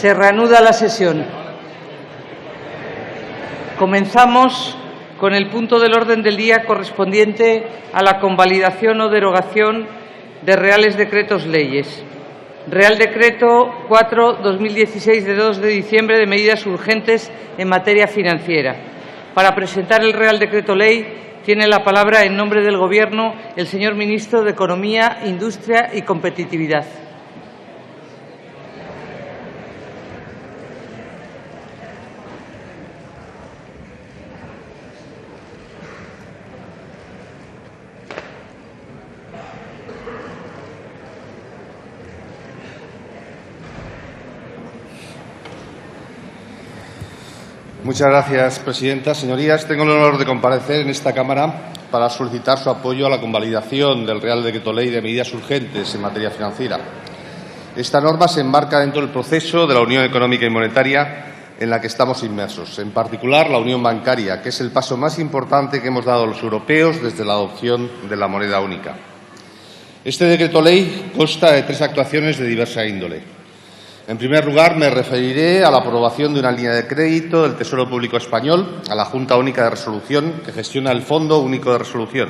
Se reanuda la sesión. Comenzamos con el punto del orden del día correspondiente a la convalidación o derogación de reales decretos leyes. Real Decreto 4/2016 de 2 de diciembre de medidas urgentes en materia financiera. Para presentar el Real Decreto Ley tiene la palabra en nombre del Gobierno el señor Ministro de Economía, Industria y Competitividad. Muchas gracias, presidenta. Señorías, tengo el honor de comparecer en esta Cámara para solicitar su apoyo a la convalidación del Real Decreto Ley de medidas urgentes en materia financiera. Esta norma se enmarca dentro del proceso de la Unión Económica y Monetaria en la que estamos inmersos, en particular la Unión Bancaria, que es el paso más importante que hemos dado los europeos desde la adopción de la moneda única. Este Decreto Ley consta de 3 actuaciones de diversa índole. En primer lugar, me referiré a la aprobación de una línea de crédito del Tesoro Público Español a la Junta Única de Resolución, que gestiona el Fondo Único de Resolución.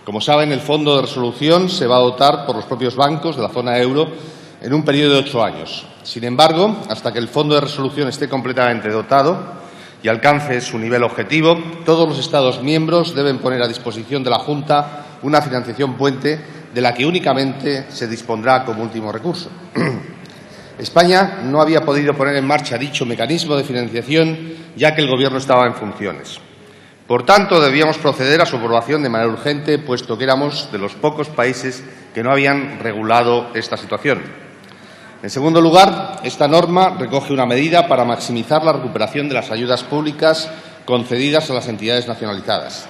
Como saben, el Fondo de Resolución se va a dotar por los propios bancos de la zona euro en un periodo de 8 años. Sin embargo, hasta que el Fondo de Resolución esté completamente dotado y alcance su nivel objetivo, todos los Estados miembros deben poner a disposición de la Junta una financiación puente de la que únicamente se dispondrá como último recurso. España no había podido poner en marcha dicho mecanismo de financiación ya que el Gobierno estaba en funciones. Por tanto, debíamos proceder a su aprobación de manera urgente, puesto que éramos de los pocos países que no habían regulado esta situación. En segundo lugar, esta norma recoge una medida para maximizar la recuperación de las ayudas públicas concedidas a las entidades nacionalizadas.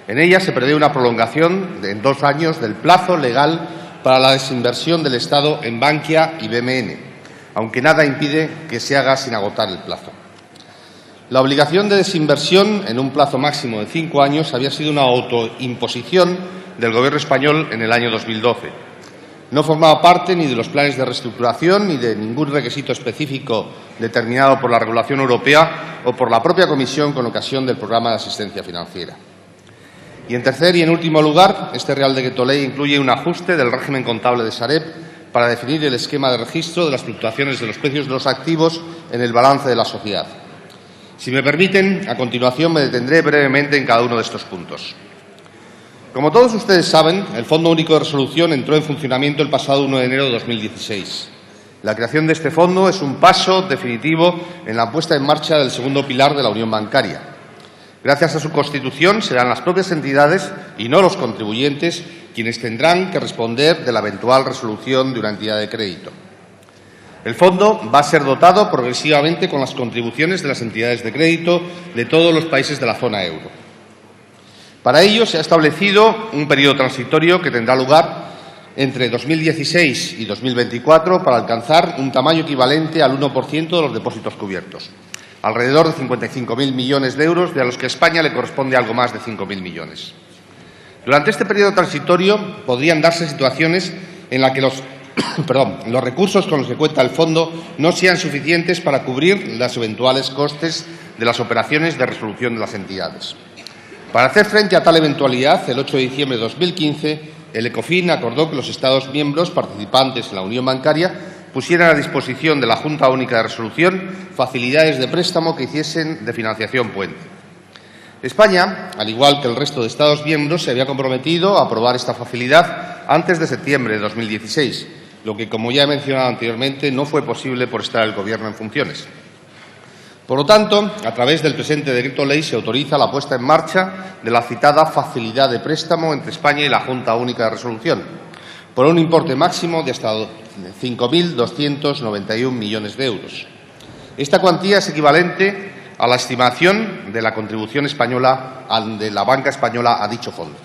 En ella se prevé una prolongación en 2 años del plazo legal para la desinversión del Estado en Bankia y BMN, aunque nada impide que se haga sin agotar el plazo. La obligación de desinversión en un plazo máximo de 5 años había sido una autoimposición del Gobierno español en el año 2012. No formaba parte ni de los planes de reestructuración ni de ningún requisito específico determinado por la regulación europea o por la propia Comisión con ocasión del programa de asistencia financiera. Y en tercer y en último lugar, este Real Decreto Ley incluye un ajuste del régimen contable de Sareb para definir el esquema de registro de las fluctuaciones de los precios de los activos en el balance de la sociedad. Si me permiten, a continuación me detendré brevemente en cada uno de estos puntos. Como todos ustedes saben, el Fondo Único de Resolución entró en funcionamiento el pasado 1 de enero de 2016. La creación de este fondo es un paso definitivo en la puesta en marcha del segundo pilar de la Unión Bancaria. Gracias a su constitución, serán las propias entidades y no los contribuyentes quienes tendrán que responder de la eventual resolución de una entidad de crédito. El fondo va a ser dotado progresivamente con las contribuciones de las entidades de crédito de todos los países de la zona euro. Para ello, se ha establecido un periodo transitorio que tendrá lugar entre 2016 y 2024 para alcanzar un tamaño equivalente al 1% de los depósitos cubiertos, alrededor de 55.000 millones de euros, de a los que a España le corresponde algo más de 5.000 millones. Durante este periodo transitorio podrían darse situaciones en las que los recursos con los que cuenta el fondo no sean suficientes para cubrir los eventuales costes de las operaciones de resolución de las entidades. Para hacer frente a tal eventualidad, el 8 de diciembre de 2015, el ECOFIN acordó que los Estados miembros participantes en la Unión Bancaria pusieran a disposición de la Junta Única de Resolución facilidades de préstamo que hiciesen de financiación puente. España, al igual que el resto de Estados miembros, se había comprometido a aprobar esta facilidad antes de septiembre de 2016, lo que, como ya he mencionado anteriormente, no fue posible por estar el Gobierno en funciones. Por lo tanto, a través del presente Decreto Ley se autoriza la puesta en marcha de la citada facilidad de préstamo entre España y la Junta Única de Resolución, por un importe máximo de hasta 5.291 millones de euros. Esta cuantía es equivalente a la estimación de la contribución española de la banca española a dicho fondo.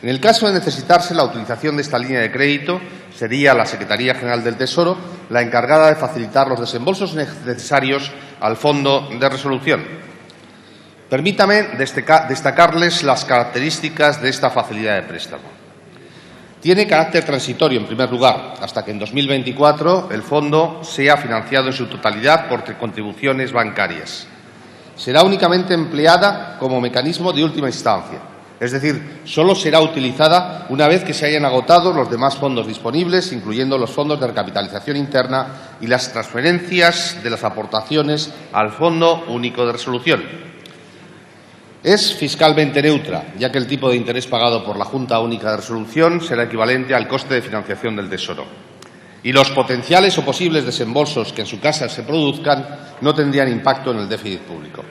En el caso de necesitarse la utilización de esta línea de crédito, sería la Secretaría General del Tesoro la encargada de facilitar los desembolsos necesarios al Fondo de Resolución. Permítame destacarles las características de esta facilidad de préstamo. Tiene carácter transitorio, en primer lugar, hasta que en 2024 el fondo sea financiado en su totalidad por contribuciones bancarias. Será únicamente empleada como mecanismo de última instancia, es decir, solo será utilizada una vez que se hayan agotado los demás fondos disponibles, incluyendo los fondos de recapitalización interna y las transferencias de las aportaciones al Fondo Único de Resolución. Es fiscalmente neutra, ya que el tipo de interés pagado por la Junta Única de Resolución será equivalente al coste de financiación del Tesoro. Y los potenciales o posibles desembolsos que en su casa se produzcan no tendrían impacto en el déficit público.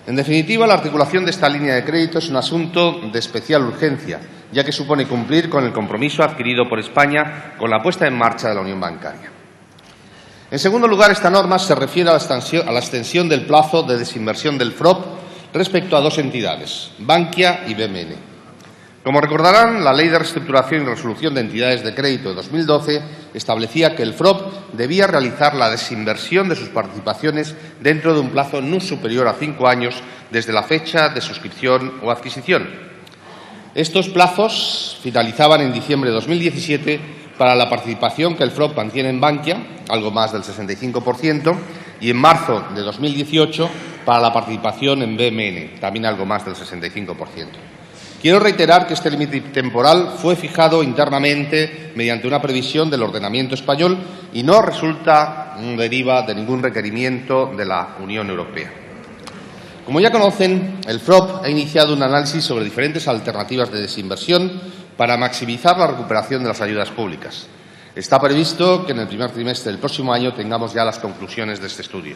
En definitiva, la articulación de esta línea de crédito es un asunto de especial urgencia, ya que supone cumplir con el compromiso adquirido por España con la puesta en marcha de la unión bancaria. En segundo lugar, esta norma se refiere a la extensión del plazo de desinversión del FROP respecto a dos entidades, Bankia y BMN. Como recordarán, la Ley de Reestructuración y Resolución de Entidades de Crédito de 2012 establecía que el FROP debía realizar la desinversión de sus participaciones dentro de un plazo no superior a 5 años desde la fecha de suscripción o adquisición. Estos plazos finalizaban en diciembre de 2017 para la participación que el FROP mantiene en Bankia, algo más del 65%, y en marzo de 2018 para la participación en BMN, también algo más del 65%. Quiero reiterar que este límite temporal fue fijado internamente mediante una previsión del ordenamiento español y no deriva de ningún requerimiento de la Unión Europea. Como ya conocen, el FROP ha iniciado un análisis sobre diferentes alternativas de desinversión para maximizar la recuperación de las ayudas públicas. Está previsto que en el primer trimestre del próximo año tengamos ya las conclusiones de este estudio.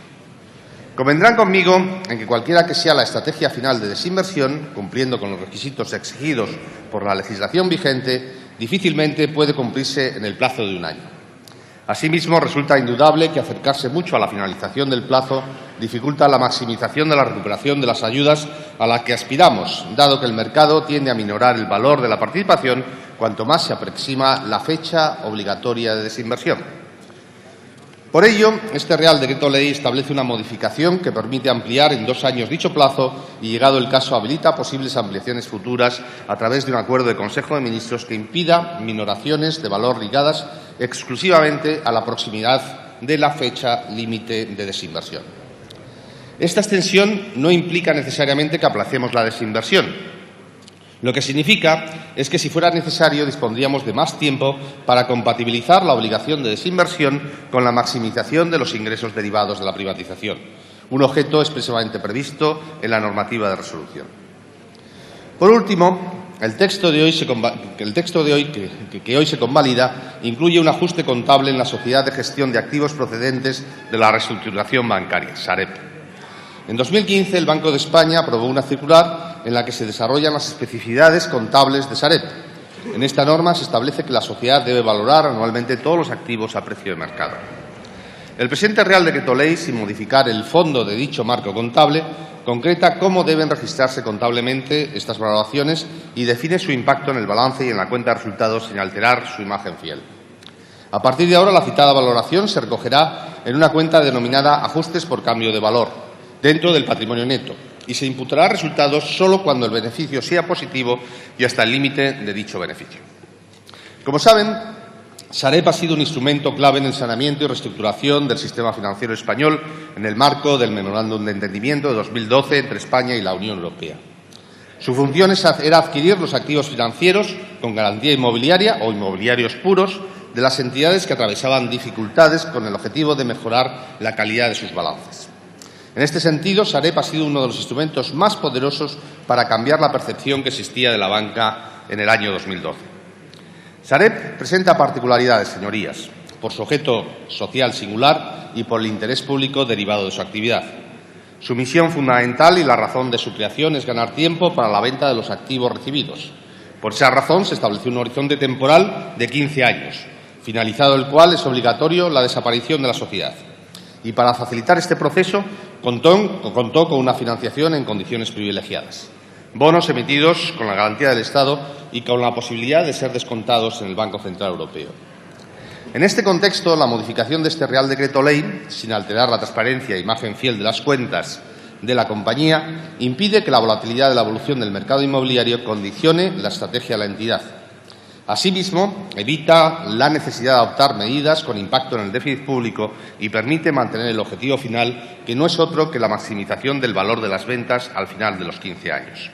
Convendrán conmigo en que cualquiera que sea la estrategia final de desinversión, cumpliendo con los requisitos exigidos por la legislación vigente, difícilmente puede cumplirse en el plazo de un año. Asimismo, resulta indudable que acercarse mucho a la finalización del plazo dificulta la maximización de la recuperación de las ayudas a la que aspiramos, dado que el mercado tiende a minorar el valor de la participación cuanto más se aproxima la fecha obligatoria de desinversión. Por ello, este Real Decreto Ley establece una modificación que permite ampliar en 2 años dicho plazo y, llegado el caso, habilita posibles ampliaciones futuras a través de un acuerdo de Consejo de Ministros que impida minoraciones de valor ligadas exclusivamente a la proximidad de la fecha límite de desinversión. Esta extensión no implica necesariamente que aplacemos la desinversión. Lo que significa es que, si fuera necesario, dispondríamos de más tiempo para compatibilizar la obligación de desinversión con la maximización de los ingresos derivados de la privatización, un objeto expresamente previsto en la normativa de resolución. Por último, el texto de hoy que hoy se convalida incluye un ajuste contable en la Sociedad de Gestión de Activos procedentes de la reestructuración bancaria, Sareb. En 2015, el Banco de España aprobó una circular en la que se desarrollan las especificidades contables de Sareb. En esta norma se establece que la sociedad debe valorar anualmente todos los activos a precio de mercado. El presente Real Decreto Ley, sin modificar el fondo de dicho marco contable, concreta cómo deben registrarse contablemente estas valoraciones y define su impacto en el balance y en la cuenta de resultados sin alterar su imagen fiel. A partir de ahora, la citada valoración se recogerá en una cuenta denominada ajustes por cambio de valor, dentro del patrimonio neto, y se imputará resultados solo cuando el beneficio sea positivo y hasta el límite de dicho beneficio. Como saben, Sareb ha sido un instrumento clave en el saneamiento y reestructuración del sistema financiero español en el marco del Memorándum de Entendimiento de 2012 entre España y la Unión Europea. Su función era adquirir los activos financieros con garantía inmobiliaria o inmobiliarios puros de las entidades que atravesaban dificultades con el objetivo de mejorar la calidad de sus balances. En este sentido, Sareb ha sido uno de los instrumentos más poderosos para cambiar la percepción que existía de la banca en el año 2012. Sareb presenta particularidades, señorías, por su objeto social singular y por el interés público derivado de su actividad. Su misión fundamental y la razón de su creación es ganar tiempo para la venta de los activos recibidos. Por esa razón, se estableció un horizonte temporal de 15 años, finalizado el cual es obligatorio la desaparición de la sociedad. Y para facilitar este proceso, contó con una financiación en condiciones privilegiadas. Bonos emitidos con la garantía del Estado y con la posibilidad de ser descontados en el Banco Central Europeo. En este contexto, la modificación de este Real Decreto Ley, sin alterar la transparencia e imagen fiel de las cuentas de la compañía, impide que la volatilidad de la evolución del mercado inmobiliario condicione la estrategia de la entidad. Asimismo, evita la necesidad de adoptar medidas con impacto en el déficit público y permite mantener el objetivo final, que no es otro que la maximización del valor de las ventas al final de los 15 años.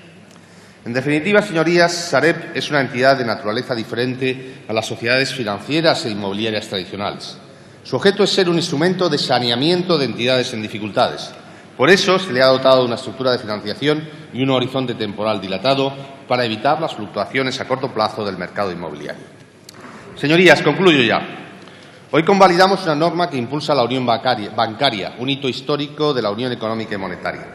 En definitiva, señorías, Sareb es una entidad de naturaleza diferente a las sociedades financieras e inmobiliarias tradicionales. Su objeto es ser un instrumento de saneamiento de entidades en dificultades. Por eso se le ha dotado de una estructura de financiación y un horizonte temporal dilatado para evitar las fluctuaciones a corto plazo del mercado inmobiliario. Señorías, concluyo ya. Hoy convalidamos una norma que impulsa la unión bancaria, un hito histórico de la Unión Económica y Monetaria,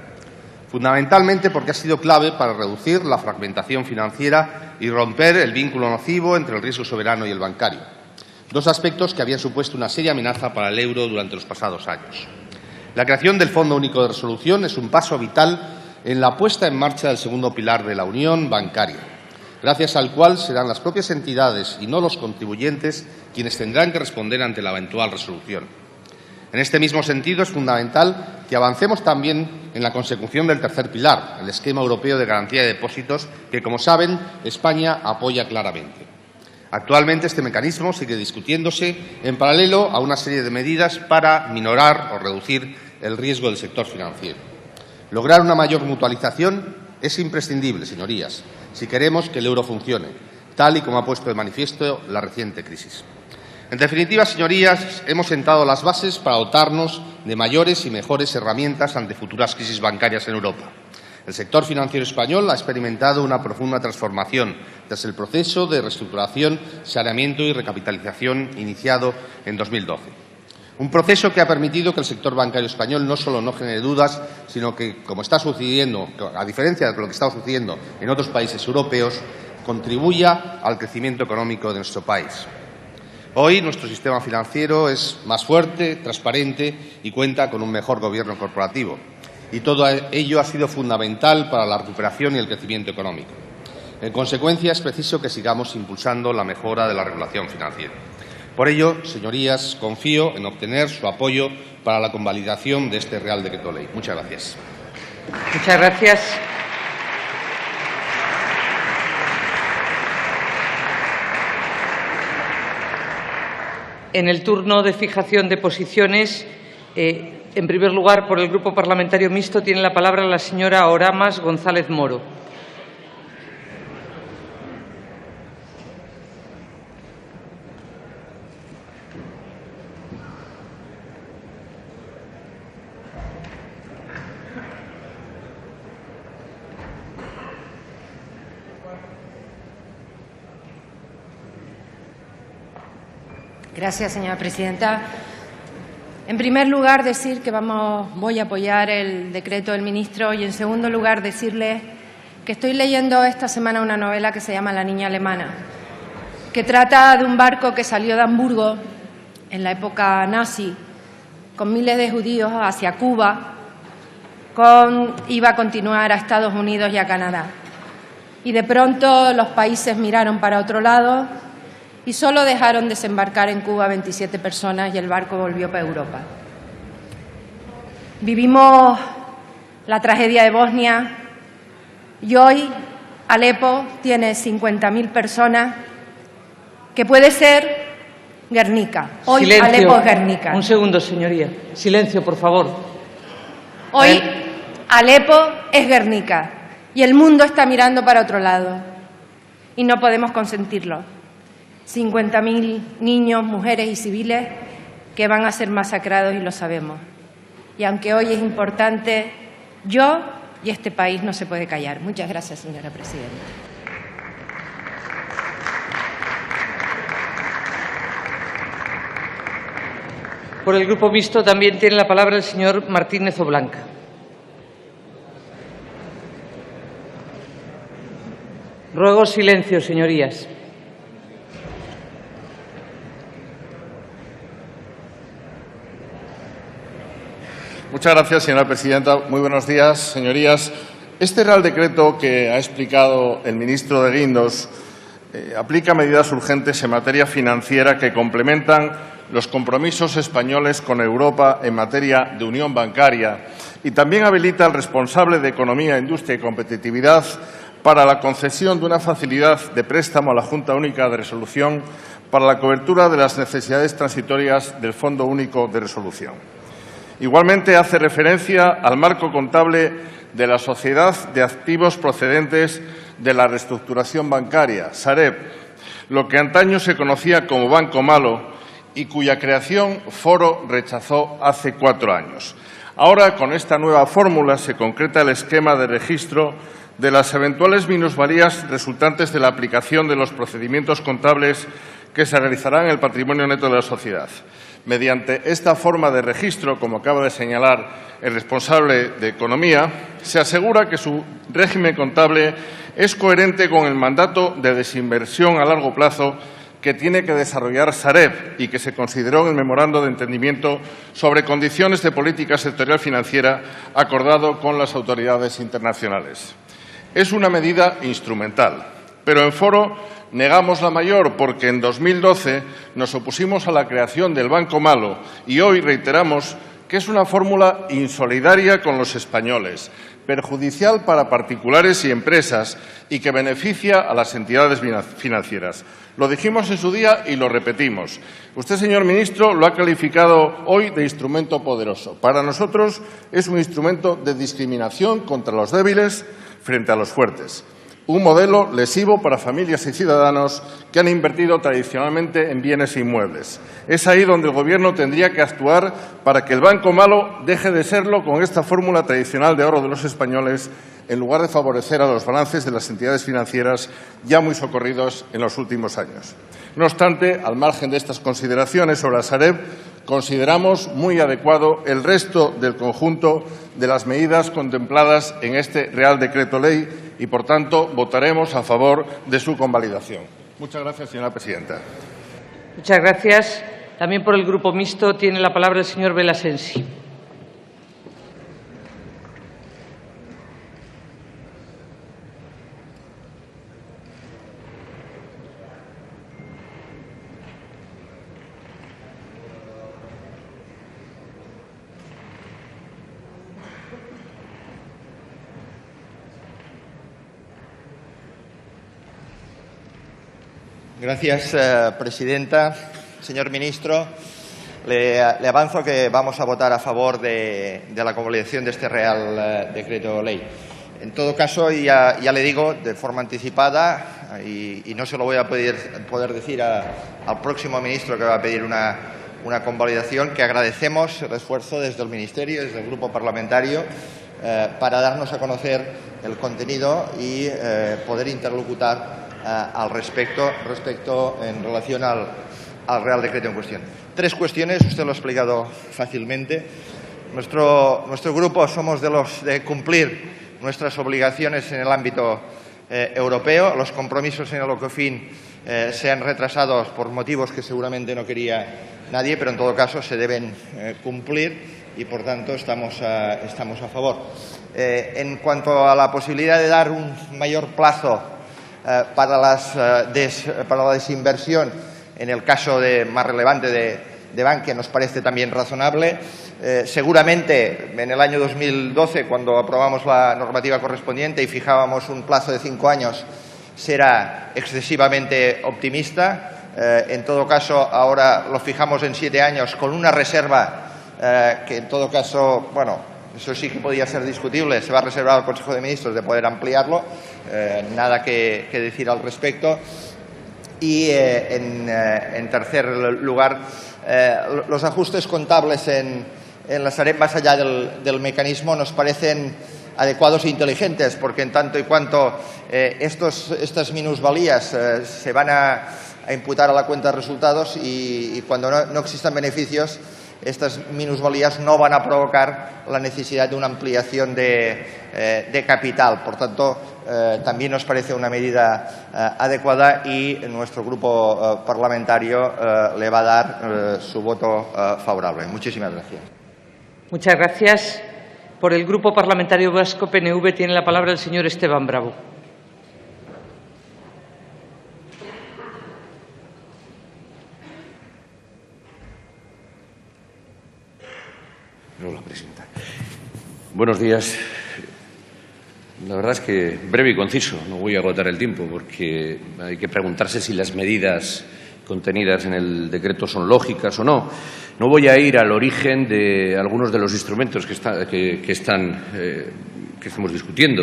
fundamentalmente porque ha sido clave para reducir la fragmentación financiera y romper el vínculo nocivo entre el riesgo soberano y el bancario, dos aspectos que habían supuesto una seria amenaza para el euro durante los pasados años. La creación del Fondo Único de Resolución es un paso vital en la puesta en marcha del segundo pilar de la unión bancaria, gracias al cual serán las propias entidades y no los contribuyentes quienes tendrán que responder ante la eventual resolución. En este mismo sentido, es fundamental que avancemos también en la consecución del tercer pilar, el Esquema Europeo de Garantía de Depósitos, que, como saben, España apoya claramente. Actualmente, este mecanismo sigue discutiéndose en paralelo a una serie de medidas para minorar o reducir el riesgo del sector financiero. Lograr una mayor mutualización es imprescindible, señorías, si queremos que el euro funcione, tal y como ha puesto de manifiesto la reciente crisis. En definitiva, señorías, hemos sentado las bases para dotarnos de mayores y mejores herramientas ante futuras crisis bancarias en Europa. El sector financiero español ha experimentado una profunda transformación tras el proceso de reestructuración, saneamiento y recapitalización iniciado en 2012. Un proceso que ha permitido que el sector bancario español no solo no genere dudas, sino que, como está sucediendo, a diferencia de lo que está sucediendo en otros países europeos, contribuya al crecimiento económico de nuestro país. Hoy nuestro sistema financiero es más fuerte, transparente y cuenta con un mejor gobierno corporativo. Y todo ello ha sido fundamental para la recuperación y el crecimiento económico. En consecuencia, es preciso que sigamos impulsando la mejora de la regulación financiera. Por ello, señorías, confío en obtener su apoyo para la convalidación de este Real Decreto Ley. Muchas gracias. Muchas gracias. En el turno de fijación de posiciones, en primer lugar, por el Grupo Parlamentario Mixto, tiene la palabra la señora Oramas González Moro. Gracias, señora presidenta. En primer lugar, decir que voy a apoyar el decreto del ministro y, en segundo lugar, decirle que estoy leyendo esta semana una novela que se llama La niña alemana, que trata de un barco que salió de Hamburgo en la época nazi con miles de judíos hacia Cuba, iba a continuar a Estados Unidos y a Canadá. Y de pronto los países miraron para otro lado y solo dejaron desembarcar en Cuba 27 personas y el barco volvió para Europa. Vivimos la tragedia de Bosnia y hoy Alepo tiene 50.000 personas, que puede ser Guernica. Hoy Silencio. Alepo es Guernica. Un segundo, señoría. Silencio, por favor. Hoy Alepo es Guernica y el mundo está mirando para otro lado y no podemos consentirlo. 50.000 niños, mujeres y civiles que van a ser masacrados y lo sabemos. Y aunque hoy es importante, yo y este país no se puede callar. Muchas gracias, señora presidenta. Por el Grupo Mixto también tiene la palabra el señor Martínez Oblanca. Ruego silencio, señorías. Muchas gracias, señora presidenta. Muy buenos días, señorías. Este Real Decreto que ha explicado el ministro de Guindos aplica medidas urgentes en materia financiera que complementan los compromisos españoles con Europa en materia de unión bancaria y también habilita al responsable de Economía, Industria y Competitividad para la concesión de una facilidad de préstamo a la Junta Única de Resolución para la cobertura de las necesidades transitorias del Fondo Único de Resolución. Igualmente hace referencia al marco contable de la Sociedad de Activos Procedentes de la Reestructuración Bancaria, Sareb, lo que antaño se conocía como Banco Malo y cuya creación Foro rechazó hace 4 años. Ahora, con esta nueva fórmula, se concreta el esquema de registro de las eventuales minusvalías resultantes de la aplicación de los procedimientos contables que se realizarán en el patrimonio neto de la sociedad. Mediante esta forma de registro, como acaba de señalar el responsable de Economía, se asegura que su régimen contable es coherente con el mandato de desinversión a largo plazo que tiene que desarrollar Sareb y que se consideró en el memorando de entendimiento sobre condiciones de política sectorial financiera acordado con las autoridades internacionales. Es una medida instrumental, pero en Foro negamos la mayor porque en 2012 nos opusimos a la creación del Banco Malo y hoy reiteramos que es una fórmula insolidaria con los españoles, perjudicial para particulares y empresas y que beneficia a las entidades financieras. Lo dijimos en su día y lo repetimos. Usted, señor ministro, lo ha calificado hoy de instrumento poderoso. Para nosotros es un instrumento de discriminación contra los débiles frente a los fuertes. Un modelo lesivo para familias y ciudadanos que han invertido tradicionalmente en bienes inmuebles. Es ahí donde el Gobierno tendría que actuar para que el Banco Malo deje de serlo con esta fórmula tradicional de ahorro de los españoles, en lugar de favorecer a los balances de las entidades financieras ya muy socorridos en los últimos años. No obstante, al margen de estas consideraciones sobre la Sareb, consideramos muy adecuado el resto del conjunto de las medidas contempladas en este Real Decreto Ley y, por tanto, votaremos a favor de su convalidación. Muchas gracias, señora presidenta. Muchas gracias. También por el Grupo Mixto tiene la palabra el señor Belasensi. Gracias, presidenta. Señor ministro, le avanzo que vamos a votar a favor de la convalidación de este Real Decreto Ley. En todo caso, ya le digo de forma anticipada, y no se lo voy a poder decir al próximo ministro que va a pedir una convalidación, que agradecemos el esfuerzo desde el Ministerio, desde el Grupo Parlamentario, para darnos a conocer el contenido y poder interlocutar al respecto en relación al Real Decreto en cuestión. 3 cuestiones, usted lo ha explicado fácilmente. Nuestro grupo somos de los de cumplir nuestras obligaciones en el ámbito europeo. Los compromisos en el Ecofin se han retrasado por motivos que seguramente no quería nadie, pero en todo caso se deben cumplir y, por tanto, estamos a favor. En cuanto a la posibilidad de dar un mayor plazo para la desinversión, en el caso más relevante de Bankia, nos parece también razonable. Seguramente en el año 2012, cuando aprobamos la normativa correspondiente y fijábamos un plazo de 5 años, será excesivamente optimista. En todo caso, ahora lo fijamos en 7 años con una reserva que, en todo caso, bueno, eso sí que podía ser discutible. Se va a reservar al Consejo de Ministros de poder ampliarlo. Nada que decir al respecto. Y, en tercer lugar, los ajustes contables en la Sareb, más allá del mecanismo, nos parecen adecuados e inteligentes, porque en tanto y cuanto estas minusvalías se van a imputar a la cuenta de resultados y cuando no existan beneficios, estas minusvalías no van a provocar la necesidad de una ampliación de capital. Por tanto, también nos parece una medida adecuada y nuestro grupo parlamentario le va a dar su voto favorable. Muchísimas gracias. Muchas gracias. Por el Grupo Parlamentario Vasco PNV tiene la palabra el señor Esteban Bravo. Hola, presidenta. Buenos días. La verdad es que breve y conciso. No voy a agotar el tiempo porque hay que preguntarse si las medidas contenidas en el decreto son lógicas o no. No voy a ir al origen de algunos de los instrumentos que estamos discutiendo,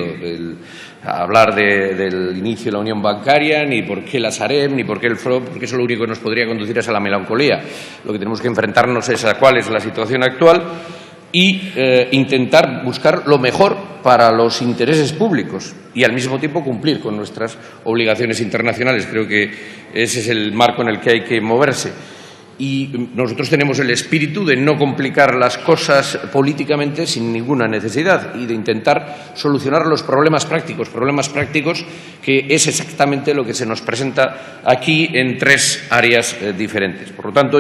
hablar del inicio de la unión bancaria, ni por qué la Sareb, ni por qué el FROB, porque eso lo único que nos podría conducir es a la melancolía. Lo que tenemos que enfrentarnos es a cuál es la situación actual y intentar buscar lo mejor para los intereses públicos y al mismo tiempo cumplir con nuestras obligaciones internacionales. Creo que ese es el marco en el que hay que moverse. Y nosotros tenemos el espíritu de no complicar las cosas políticamente sin ninguna necesidad y de intentar solucionar los problemas prácticos que es exactamente lo que se nos presenta aquí en tres áreas diferentes. Por lo tanto,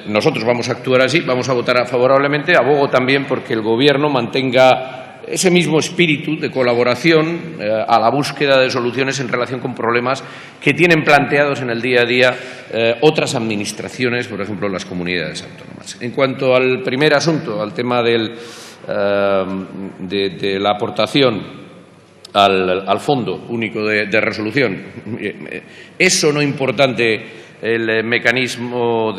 nosotros vamos a actuar así, vamos a votar favorablemente. Abogo también porque el Gobierno mantenga ese mismo espíritu de colaboración a la búsqueda de soluciones en relación con problemas que tienen planteados en el día a día otras administraciones, por ejemplo, las comunidades autónomas. En cuanto al primer asunto, al tema de la aportación al Fondo Único de Resolución, eso no importante el mecanismo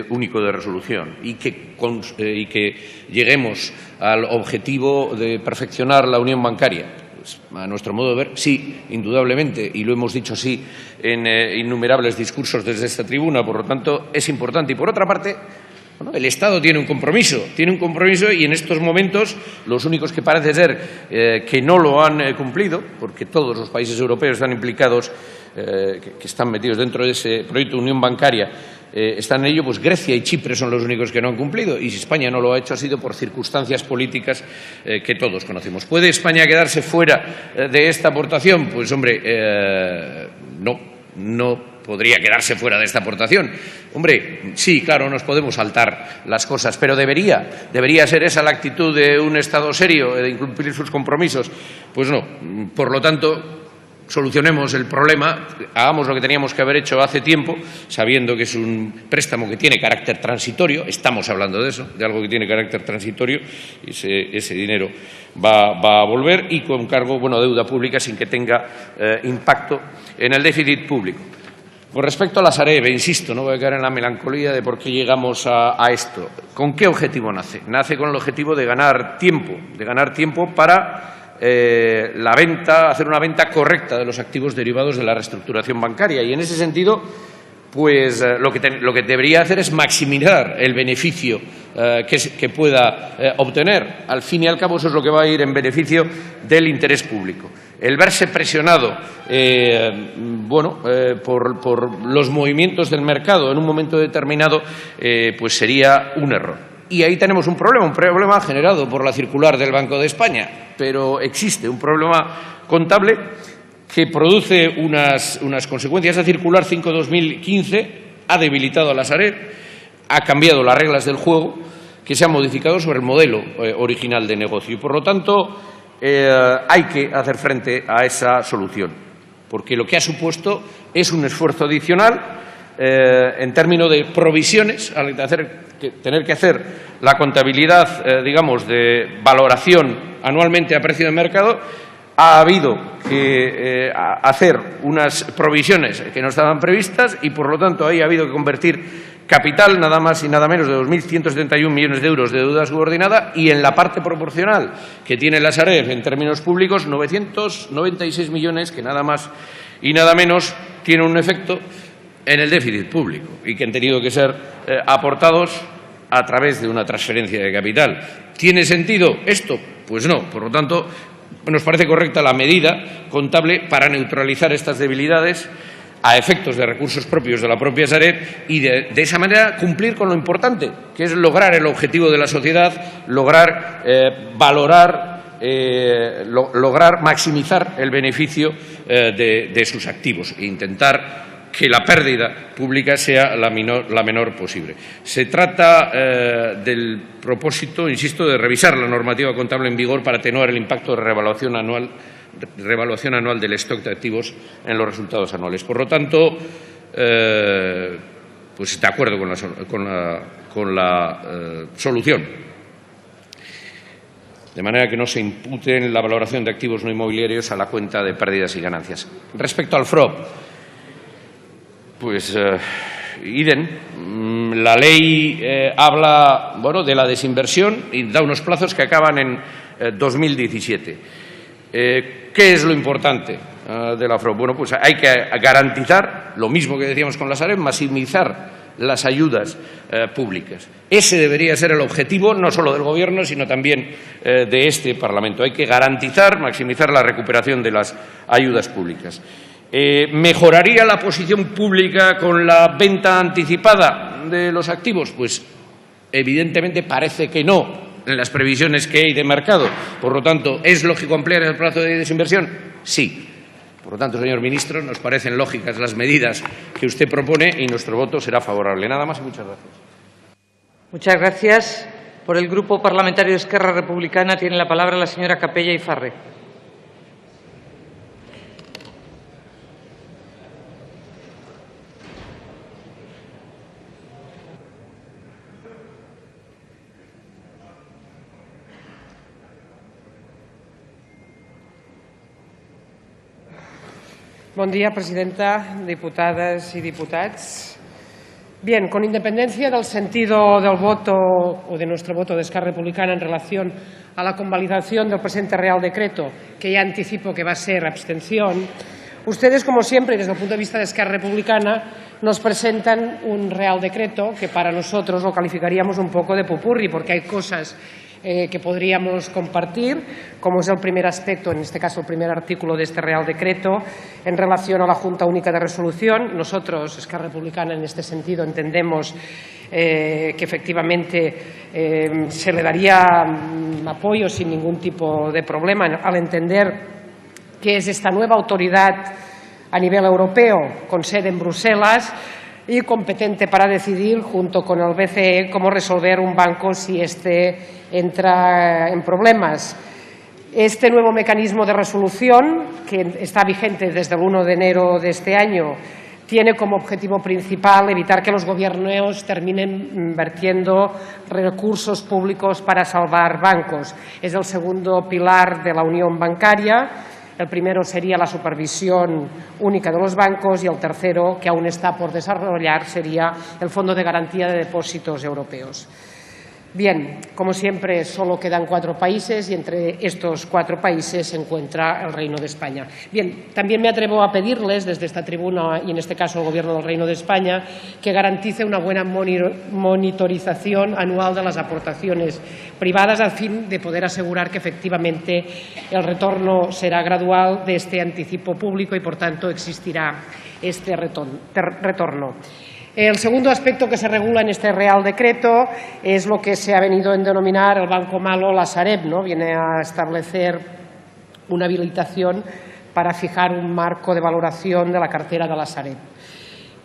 único de resolución y que lleguemos al objetivo de perfeccionar la unión bancaria. Pues, a nuestro modo de ver, sí, indudablemente, y lo hemos dicho así en innumerables discursos desde esta tribuna, por lo tanto, es importante. Y, por otra parte, bueno, el Estado tiene un compromiso y en estos momentos los únicos que parece ser que no lo han cumplido, porque todos los países europeos están implicados, que están metidos dentro de ese proyecto de unión bancaria, están en ello, pues Grecia y Chipre son los únicos que no han cumplido, y si España no lo ha hecho ha sido por circunstancias políticas que todos conocemos. ¿Puede España quedarse fuera de esta aportación? Pues, hombre, no podría quedarse fuera de esta aportación. Hombre, sí, claro, nos podemos saltar las cosas, pero debería ser esa la actitud de un Estado serio, de incumplir sus compromisos. Pues no. Por lo tanto, solucionemos el problema, hagamos lo que teníamos que haber hecho hace tiempo, sabiendo que es un préstamo que tiene carácter transitorio, estamos hablando de eso, de algo que tiene carácter transitorio, y ese dinero va a volver y con cargo, a deuda pública sin que tenga impacto en el déficit público. Con respecto a la Sareb, insisto, no voy a caer en la melancolía de por qué llegamos a esto. ¿Con qué objetivo nace? Nace con el objetivo de ganar tiempo para hacer una venta correcta de los activos derivados de la reestructuración bancaria. Y en ese sentido, pues lo que debería hacer es maximizar el beneficio que pueda obtener. Al fin y al cabo, eso es lo que va a ir en beneficio del interés público. El verse presionado por los movimientos del mercado en un momento determinado, pues sería un error. Y ahí tenemos un problema generado por la circular del Banco de España, pero existe un problema contable que produce unas consecuencias. La circular 5/2015 ha debilitado a la Sareb, ha cambiado las reglas del juego, que se han modificado sobre el modelo original de negocio y, por lo tanto, hay que hacer frente a esa solución, porque lo que ha supuesto es un esfuerzo adicional en términos de provisiones, al tener que hacer la contabilidad, de valoración anualmente a precio de mercado. Ha habido que hacer unas provisiones que no estaban previstas y, por lo tanto, ahí ha habido que convertir capital, nada más y nada menos de 2.171 millones de euros de deuda subordinada, y en la parte proporcional que tiene la Sareb en términos públicos, 996 millones, que nada más y nada menos tiene un efecto en el déficit público y que han tenido que ser aportados a través de una transferencia de capital. ¿Tiene sentido esto? Pues no. Por lo tanto, nos parece correcta la medida contable para neutralizar estas debilidades a efectos de recursos propios de la propia Sareb y de esa manera cumplir con lo importante, que es lograr el objetivo de la sociedad, lograr lograr maximizar el beneficio de sus activos e intentar que la pérdida pública sea la menor posible. Se trata del propósito, insisto, de revisar la normativa contable en vigor para atenuar el impacto de revaluación anual del stock de activos en los resultados anuales. Por lo tanto, pues de acuerdo con la solución. de manera que no se imputen la valoración de activos no inmobiliarios a la cuenta de pérdidas y ganancias. Respecto al FROB, pues idem. La ley habla de la desinversión y da unos plazos que acaban en 2017. ¿Qué es lo importante de la FROB? Bueno, pues hay que garantizar, lo mismo que decíamos con la Sareb, maximizar las ayudas públicas. Ese debería ser el objetivo no solo del Gobierno, sino también de este Parlamento. Hay que garantizar, maximizar la recuperación de las ayudas públicas. ¿Mejoraría la posición pública con la venta anticipada de los activos? Pues evidentemente parece que no, en las previsiones que hay de mercado. Por lo tanto, ¿es lógico ampliar el plazo de desinversión? Sí. Por lo tanto, señor ministro, nos parecen lógicas las medidas que usted propone y nuestro voto será favorable. Nada más y muchas gracias. Muchas gracias. Por el Grupo Parlamentario de Esquerra Republicana tiene la palabra la señora Capella y Farré. Bon dia, presidenta, diputadas y diputats. Bien, con independencia del sentido del voto o de nuestro voto de Esquerra Republicana en relación a la convalidación del presente Real Decreto, que ya anticipo que va a ser abstención, ustedes, como siempre, desde el punto de vista de Esquerra Republicana, nos presentan un Real Decreto que para nosotros lo calificaríamos un poco de popurrí, porque hay cosas que podríamos compartir, como es el primer aspecto, en este caso el primer artículo de este Real Decreto, en relación a la Junta Única de Resolución. Nosotros, Esquerra Republicana, en este sentido entendemos que efectivamente se le daría apoyo sin ningún tipo de problema al entender que es esta nueva autoridad a nivel europeo con sede en Bruselas y competente para decidir, junto con el BCE, cómo resolver un banco si éste entra en problemas. Este nuevo mecanismo de resolución, que está vigente desde el 1 de enero de este año, tiene como objetivo principal evitar que los gobiernos terminen vertiendo recursos públicos para salvar bancos. Es el segundo pilar de la unión bancaria. El primero sería la supervisión única de los bancos y el tercero, que aún está por desarrollar, sería el Fondo de Garantía de Depósitos Europeos. Bien, como siempre, solo quedan 4 países y entre estos 4 países se encuentra el Reino de España. Bien, también me atrevo a pedirles desde esta tribuna, y en este caso el Gobierno del Reino de España, que garantice una buena monitorización anual de las aportaciones privadas a fin de poder asegurar que efectivamente el retorno será gradual de este anticipo público y, por tanto, existirá este retorno. El segundo aspecto que se regula en este Real Decreto es lo que se ha venido a denominar el Banco Malo, la Sareb, ¿no? Viene a establecer una habilitación para fijar un marco de valoración de la cartera de la Sareb.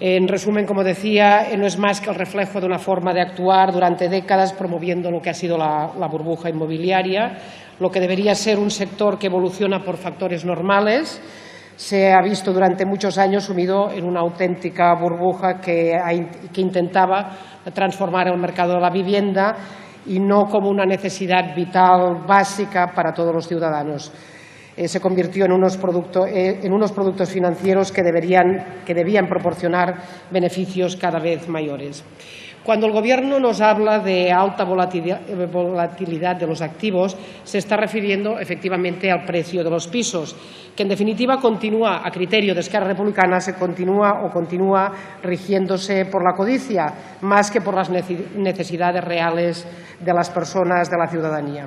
En resumen, como decía, no es más que el reflejo de una forma de actuar durante décadas promoviendo lo que ha sido la burbuja inmobiliaria, lo que debería ser un sector que evoluciona por factores normales. Se ha visto durante muchos años sumido en una auténtica burbuja que intentaba transformar el mercado de la vivienda y no como una necesidad vital básica para todos los ciudadanos. Se convirtió en unos productos financieros que debían proporcionar beneficios cada vez mayores. Cuando el Gobierno nos habla de alta volatilidad de los activos, se está refiriendo efectivamente al precio de los pisos, que en definitiva continúa, a criterio de Esquerra Republicana, continúa rigiéndose por la codicia, más que por las necesidades reales de las personas, de la ciudadanía.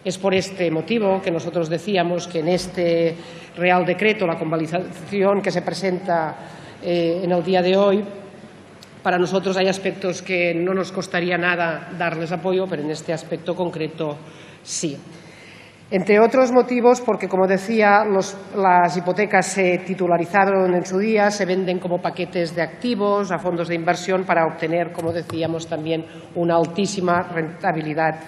Es por este motivo que nosotros decíamos que en este Real Decreto, la convalidación que se presenta en el día de hoy, para nosotros hay aspectos que no nos costaría nada darles apoyo, pero en este aspecto concreto sí. Entre otros motivos, porque, como decía, las hipotecas se titularizaron en su día, se venden como paquetes de activos a fondos de inversión para obtener, como decíamos también, una altísima rentabilidad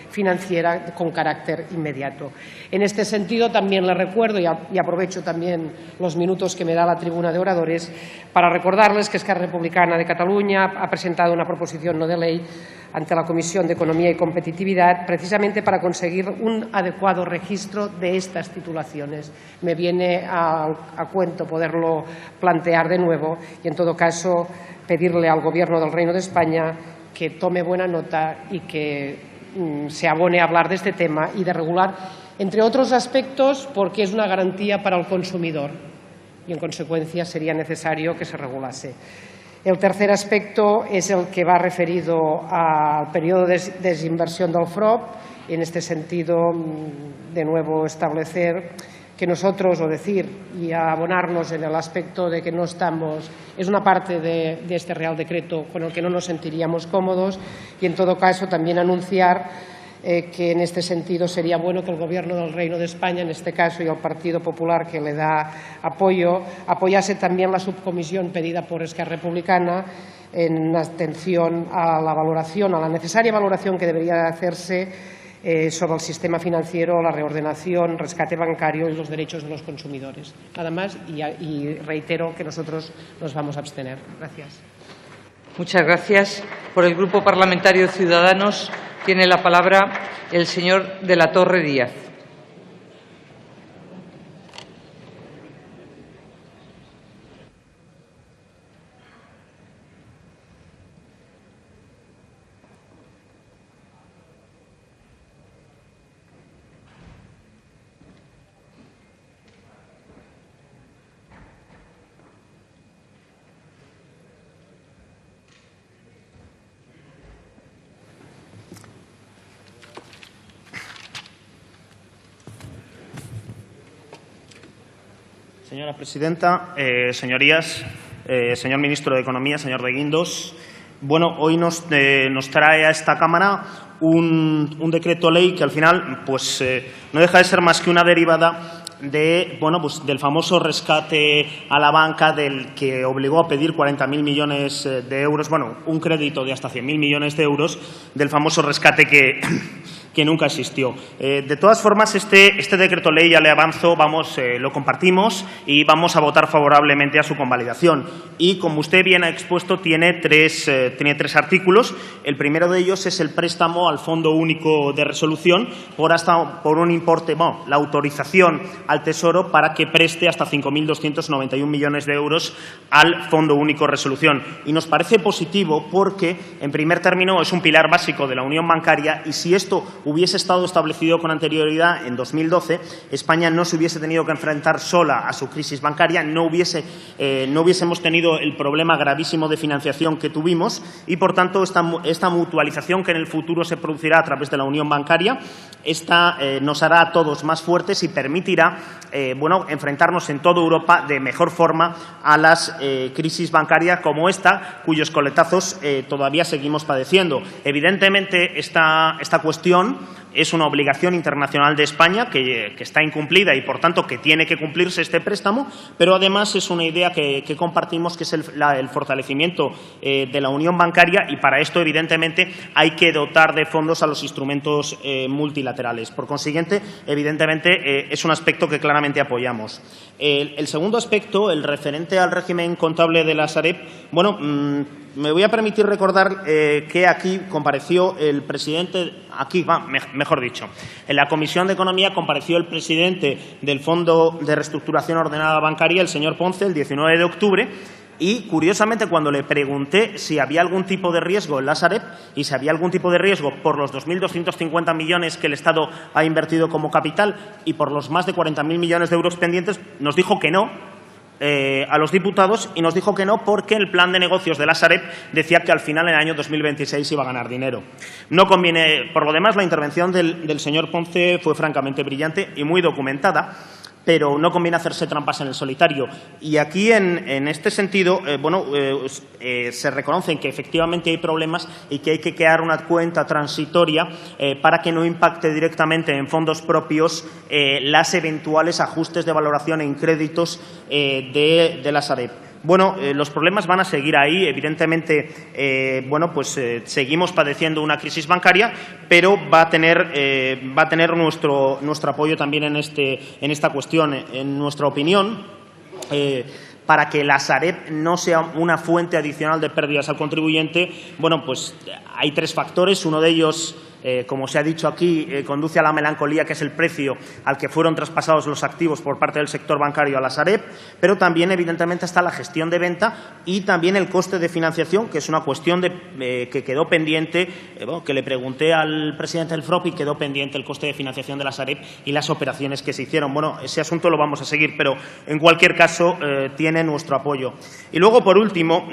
financiera con carácter inmediato. En este sentido, también le recuerdo, y aprovecho también los minutos que me da la tribuna de oradores, para recordarles que Esquerra Republicana de Cataluña ha presentado una proposición no de ley ante la Comisión de Economía y Competitividad, precisamente para conseguir un adecuado registro de estas titulaciones. Me viene a cuento poderlo plantear de nuevo y, en todo caso, pedirle al Gobierno del Reino de España que tome buena nota y que se abone a hablar de este tema y de regular, entre otros aspectos, porque es una garantía para el consumidor y, en consecuencia, sería necesario que se regulase. El tercer aspecto es el que va referido al periodo de desinversión del FROB. En este sentido, de nuevo establecer que nosotros, o decir, y abonarnos en el aspecto de que no estamos, es una parte de este Real Decreto con el que no nos sentiríamos cómodos y, en todo caso, también anunciar que en este sentido sería bueno que el Gobierno del Reino de España, en este caso, y el Partido Popular, que le da apoyo, apoyase también la subcomisión pedida por Esquerra Republicana en atención a la valoración, a la necesaria valoración que debería hacerse sobre el sistema financiero, la reordenación, rescate bancario y los derechos de los consumidores. Nada más, y reitero que nosotros nos vamos a abstener. Gracias. Muchas gracias. Por el Grupo Parlamentario Ciudadanos tiene la palabra el señor de la Torre Díaz. Señora presidenta, señorías, señor ministro de Economía, señor de Guindos, bueno, hoy nos trae a esta Cámara un decreto ley que al final pues, no deja de ser más que una derivada del famoso rescate a la banca del que obligó a pedir 40.000 millones de euros, bueno, un crédito de hasta 100.000 millones de euros del famoso rescate que nunca existió. De todas formas, este decreto ley, ya le avanzo, lo compartimos y vamos a votar favorablemente a su convalidación. Y, como usted bien ha expuesto, tiene tres artículos. El primero de ellos es el préstamo al Fondo Único de Resolución por un importe, la autorización al Tesoro para que preste hasta 5.291 millones de euros al Fondo Único de Resolución. Y nos parece positivo porque, en primer término, es un pilar básico de la unión bancaria y, si esto hubiese estado establecido con anterioridad en 2012, España no se hubiese tenido que enfrentar sola a su crisis bancaria, no hubiésemos tenido el problema gravísimo de financiación que tuvimos y, por tanto, esta mutualización que en el futuro se producirá a través de la unión bancaria, nos hará a todos más fuertes y permitirá enfrentarnos en toda Europa de mejor forma a las crisis bancarias como esta, cuyos coletazos todavía seguimos padeciendo. Evidentemente, esta cuestión es una obligación internacional de España que está incumplida y, por tanto, que tiene que cumplirse este préstamo, pero además es una idea que compartimos, que es el fortalecimiento de la unión bancaria y, para esto, evidentemente, hay que dotar de fondos a los instrumentos multilaterales. Por consiguiente, evidentemente, es un aspecto que claramente apoyamos. El segundo aspecto, el referente al régimen contable de la Sareb, me voy a permitir recordar que aquí compareció el presidente, mejor dicho, en la Comisión de Economía compareció el presidente del Fondo de Reestructuración Ordenada Bancaria, el señor Ponce, el 19 de octubre, y, curiosamente, cuando le pregunté si había algún tipo de riesgo en la Sareb y si había algún tipo de riesgo por los 2.250 millones que el Estado ha invertido como capital y por los más de 40.000 millones de euros pendientes, nos dijo que no. A los diputados, y nos dijo que no porque el plan de negocios de la Sareb decía que al final, en el año 2026, iba a ganar dinero. No conviene. Por lo demás, la intervención del señor Ponce fue francamente brillante y muy documentada, pero no conviene hacerse trampas en el solitario. Y aquí, en este sentido, se reconocen que efectivamente hay problemas y que hay que crear una cuenta transitoria para que no impacte directamente en fondos propios las eventuales ajustes de valoración en créditos de la Sareb. Bueno, los problemas van a seguir ahí. Evidentemente, seguimos padeciendo una crisis bancaria, pero va a tener nuestro apoyo también en esta cuestión. En nuestra opinión, para que la Sareb no sea una fuente adicional de pérdidas al contribuyente, bueno, pues hay tres factores. Uno de ellos, como se ha dicho aquí, conduce a la melancolía, que es el precio al que fueron traspasados los activos por parte del sector bancario a la Sareb, pero también, evidentemente, está la gestión de venta y también el coste de financiación, que es una cuestión que quedó pendiente, que le pregunté al presidente del FROP y quedó pendiente el coste de financiación de la Sareb y las operaciones que se hicieron. Bueno, ese asunto lo vamos a seguir, pero en cualquier caso tiene nuestro apoyo. Y luego, por último,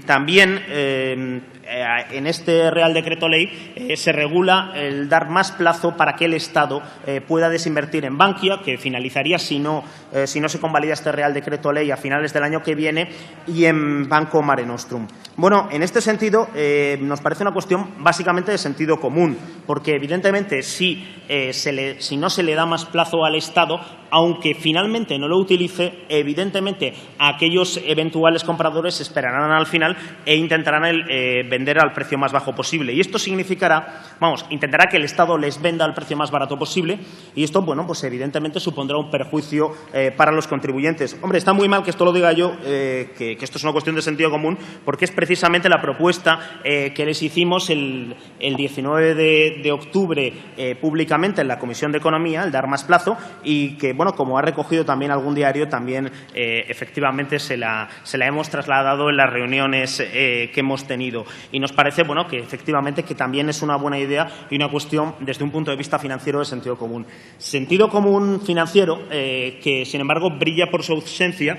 también en este Real Decreto Ley se regula el dar más plazo para que el Estado pueda desinvertir en Bankia, que finalizaría si no se convalida este Real Decreto Ley a finales del año que viene, y en Banco Mare Nostrum. Bueno, en este sentido nos parece una cuestión básicamente de sentido común, porque evidentemente si no se le da más plazo al Estado, aunque finalmente no lo utilice, evidentemente aquellos eventuales compradores esperarán al final e intentarán vender al precio más bajo posible. Y esto significará, intentará que el Estado les venda al precio más barato posible, y esto, bueno, pues evidentemente supondrá un perjuicio para los contribuyentes. Hombre, está muy mal que esto lo diga yo, que esto es una cuestión de sentido común, porque es precisamente la propuesta que les hicimos el 19 de octubre públicamente en la Comisión de Economía, el dar más plazo, y que, bueno, como ha recogido también algún diario, también efectivamente se la hemos trasladado en las reuniones que hemos tenido. Y nos parece, bueno, que efectivamente que también es una buena idea y una cuestión desde un punto de vista financiero de sentido común. Sentido común financiero que, sin embargo, brilla por su ausencia,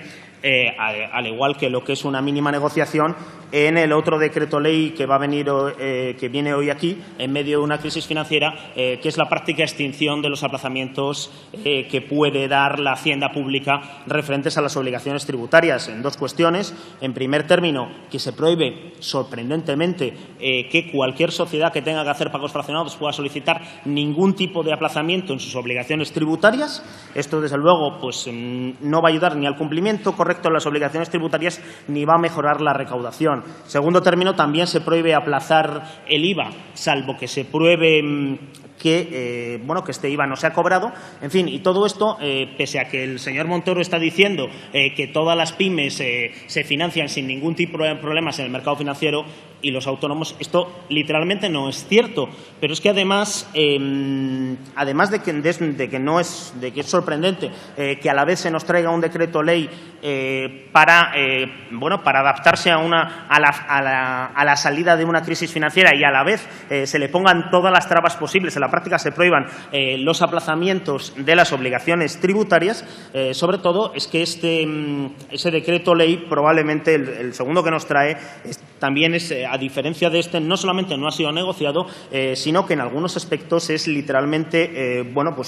al igual que lo que es una mínima negociación en el otro decreto ley que va a venir, que viene hoy aquí, en medio de una crisis financiera, que es la práctica extinción de los aplazamientos que puede dar la hacienda pública referentes a las obligaciones tributarias, en dos cuestiones. En primer término, que se prohíbe sorprendentemente que cualquier sociedad que tenga que hacer pagos fraccionados pueda solicitar ningún tipo de aplazamiento en sus obligaciones tributarias. Esto, desde luego, pues no va a ayudar ni al cumplimiento correcto de las obligaciones tributarias ni va a mejorar la recaudación. Segundo término, también se prohíbe aplazar el IVA, salvo que se pruebe que este IVA no se ha cobrado. En fin, y todo esto, pese a que el señor Montoro está diciendo que todas las pymes se financian sin ningún tipo de problemas en el mercado financiero, y los autónomos, esto literalmente no es cierto. Pero es que además de que es sorprendente que a la vez se nos traiga un decreto ley para adaptarse a la salida de una crisis financiera, y a la vez se le pongan todas las trabas posibles, en la práctica se prohíban los aplazamientos de las obligaciones tributarias. Sobre todo es que ese decreto ley, probablemente el segundo que nos trae, también es, a diferencia de este, no solamente no ha sido negociado, sino que en algunos aspectos es literalmente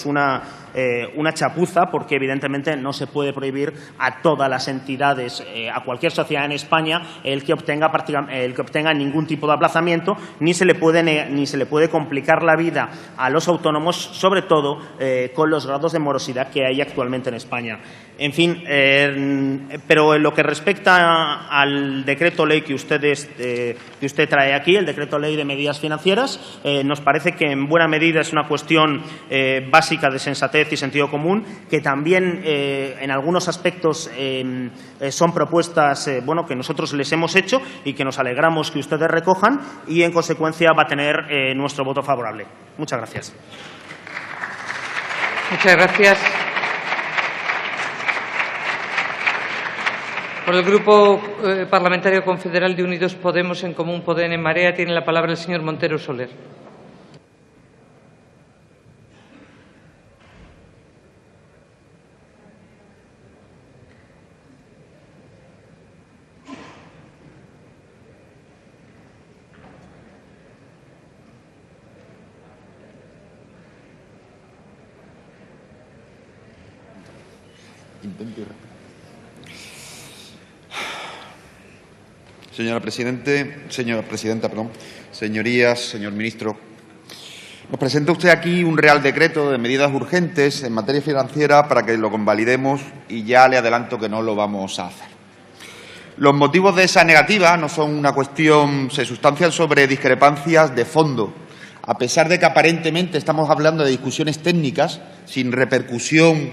una chapuza, porque evidentemente no se puede prohibir a todas las entidades, a cualquier sociedad en España, el que obtenga ningún tipo de aplazamiento, ni se le puede complicar la vida a los autónomos, sobre todo con los grados de morosidad que hay actualmente en España. En fin, pero en lo que respecta al decreto ley que usted trae aquí, el decreto ley de medidas financieras, nos parece que en buena medida es una cuestión básica de sensatez y sentido común, que también en algunos aspectos son propuestas que nosotros les hemos hecho y que nos alegramos que ustedes recojan, y en consecuencia va a tener nuestro voto favorable. Muchas gracias. Muchas gracias. Por el Grupo Parlamentario Confederal de Unidos Podemos, En Común Podem, En Marea, tiene la palabra el señor Montero Soler. Señora presidenta, señorías, señor ministro, nos presenta usted aquí un Real Decreto de medidas urgentes en materia financiera para que lo convalidemos, y ya le adelanto que no lo vamos a hacer. Los motivos de esa negativa no son una cuestión, se sustancian sobre discrepancias de fondo. A pesar de que aparentemente estamos hablando de discusiones técnicas sin repercusión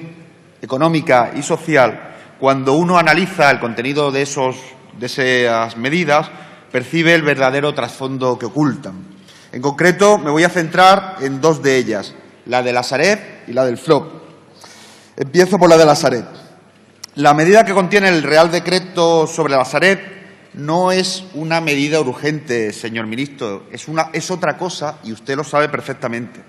económica y social, cuando uno analiza el contenido de esas medidas, percibe el verdadero trasfondo que ocultan. En concreto, me voy a centrar en dos de ellas, la de la Sareb y la del FLOP. Empiezo por la de la Sareb. La medida que contiene el Real Decreto sobre la Sareb no es una medida urgente, señor ministro, es otra cosa y usted lo sabe perfectamente.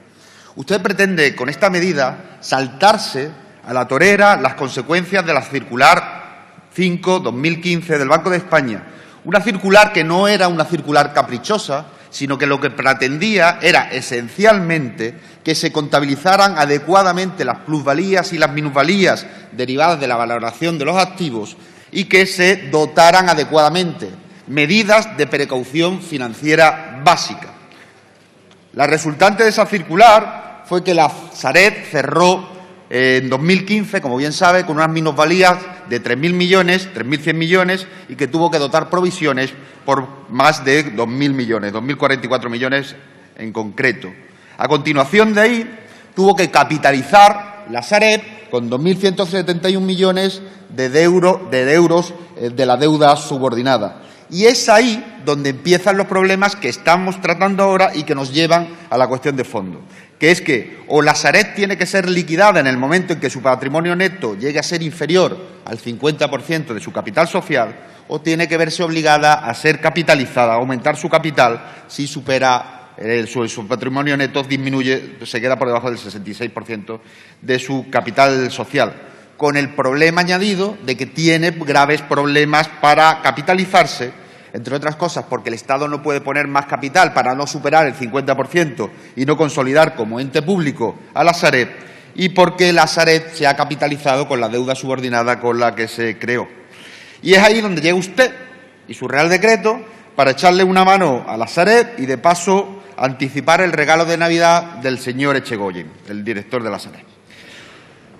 Usted pretende, con esta medida, saltarse a la torera las consecuencias de la circular 5/2015 del Banco de España, una circular que no era una circular caprichosa, sino que lo que pretendía era esencialmente que se contabilizaran adecuadamente las plusvalías y las minusvalías derivadas de la valoración de los activos y que se dotaran adecuadamente, medidas de precaución financiera básica. La resultante de esa circular fue que la Sareb cerró en 2015, como bien sabe, con unas minusvalías de 3.000 millones, 3.100 millones, y que tuvo que dotar provisiones por más de 2.000 millones, 2.044 millones en concreto. A continuación de ahí, tuvo que capitalizar la Sareb con 2.171 millones de euros de la deuda subordinada. Y es ahí donde empiezan los problemas que estamos tratando ahora y que nos llevan a la cuestión de fondo, que es que o la Sareb tiene que ser liquidada en el momento en que su patrimonio neto llegue a ser inferior al 50% de su capital social, o tiene que verse obligada a ser capitalizada, a aumentar su capital si supera su patrimonio neto, disminuye, se queda por debajo del 66% de su capital social, con el problema añadido de que tiene graves problemas para capitalizarse, entre otras cosas porque el Estado no puede poner más capital para no superar el 50% y no consolidar como ente público a la Sareb, y porque la Sareb se ha capitalizado con la deuda subordinada con la que se creó. Y es ahí donde llega usted y su Real Decreto para echarle una mano a la Sareb y, de paso, anticipar el regalo de Navidad del señor Echegoyen, el director de la Sareb.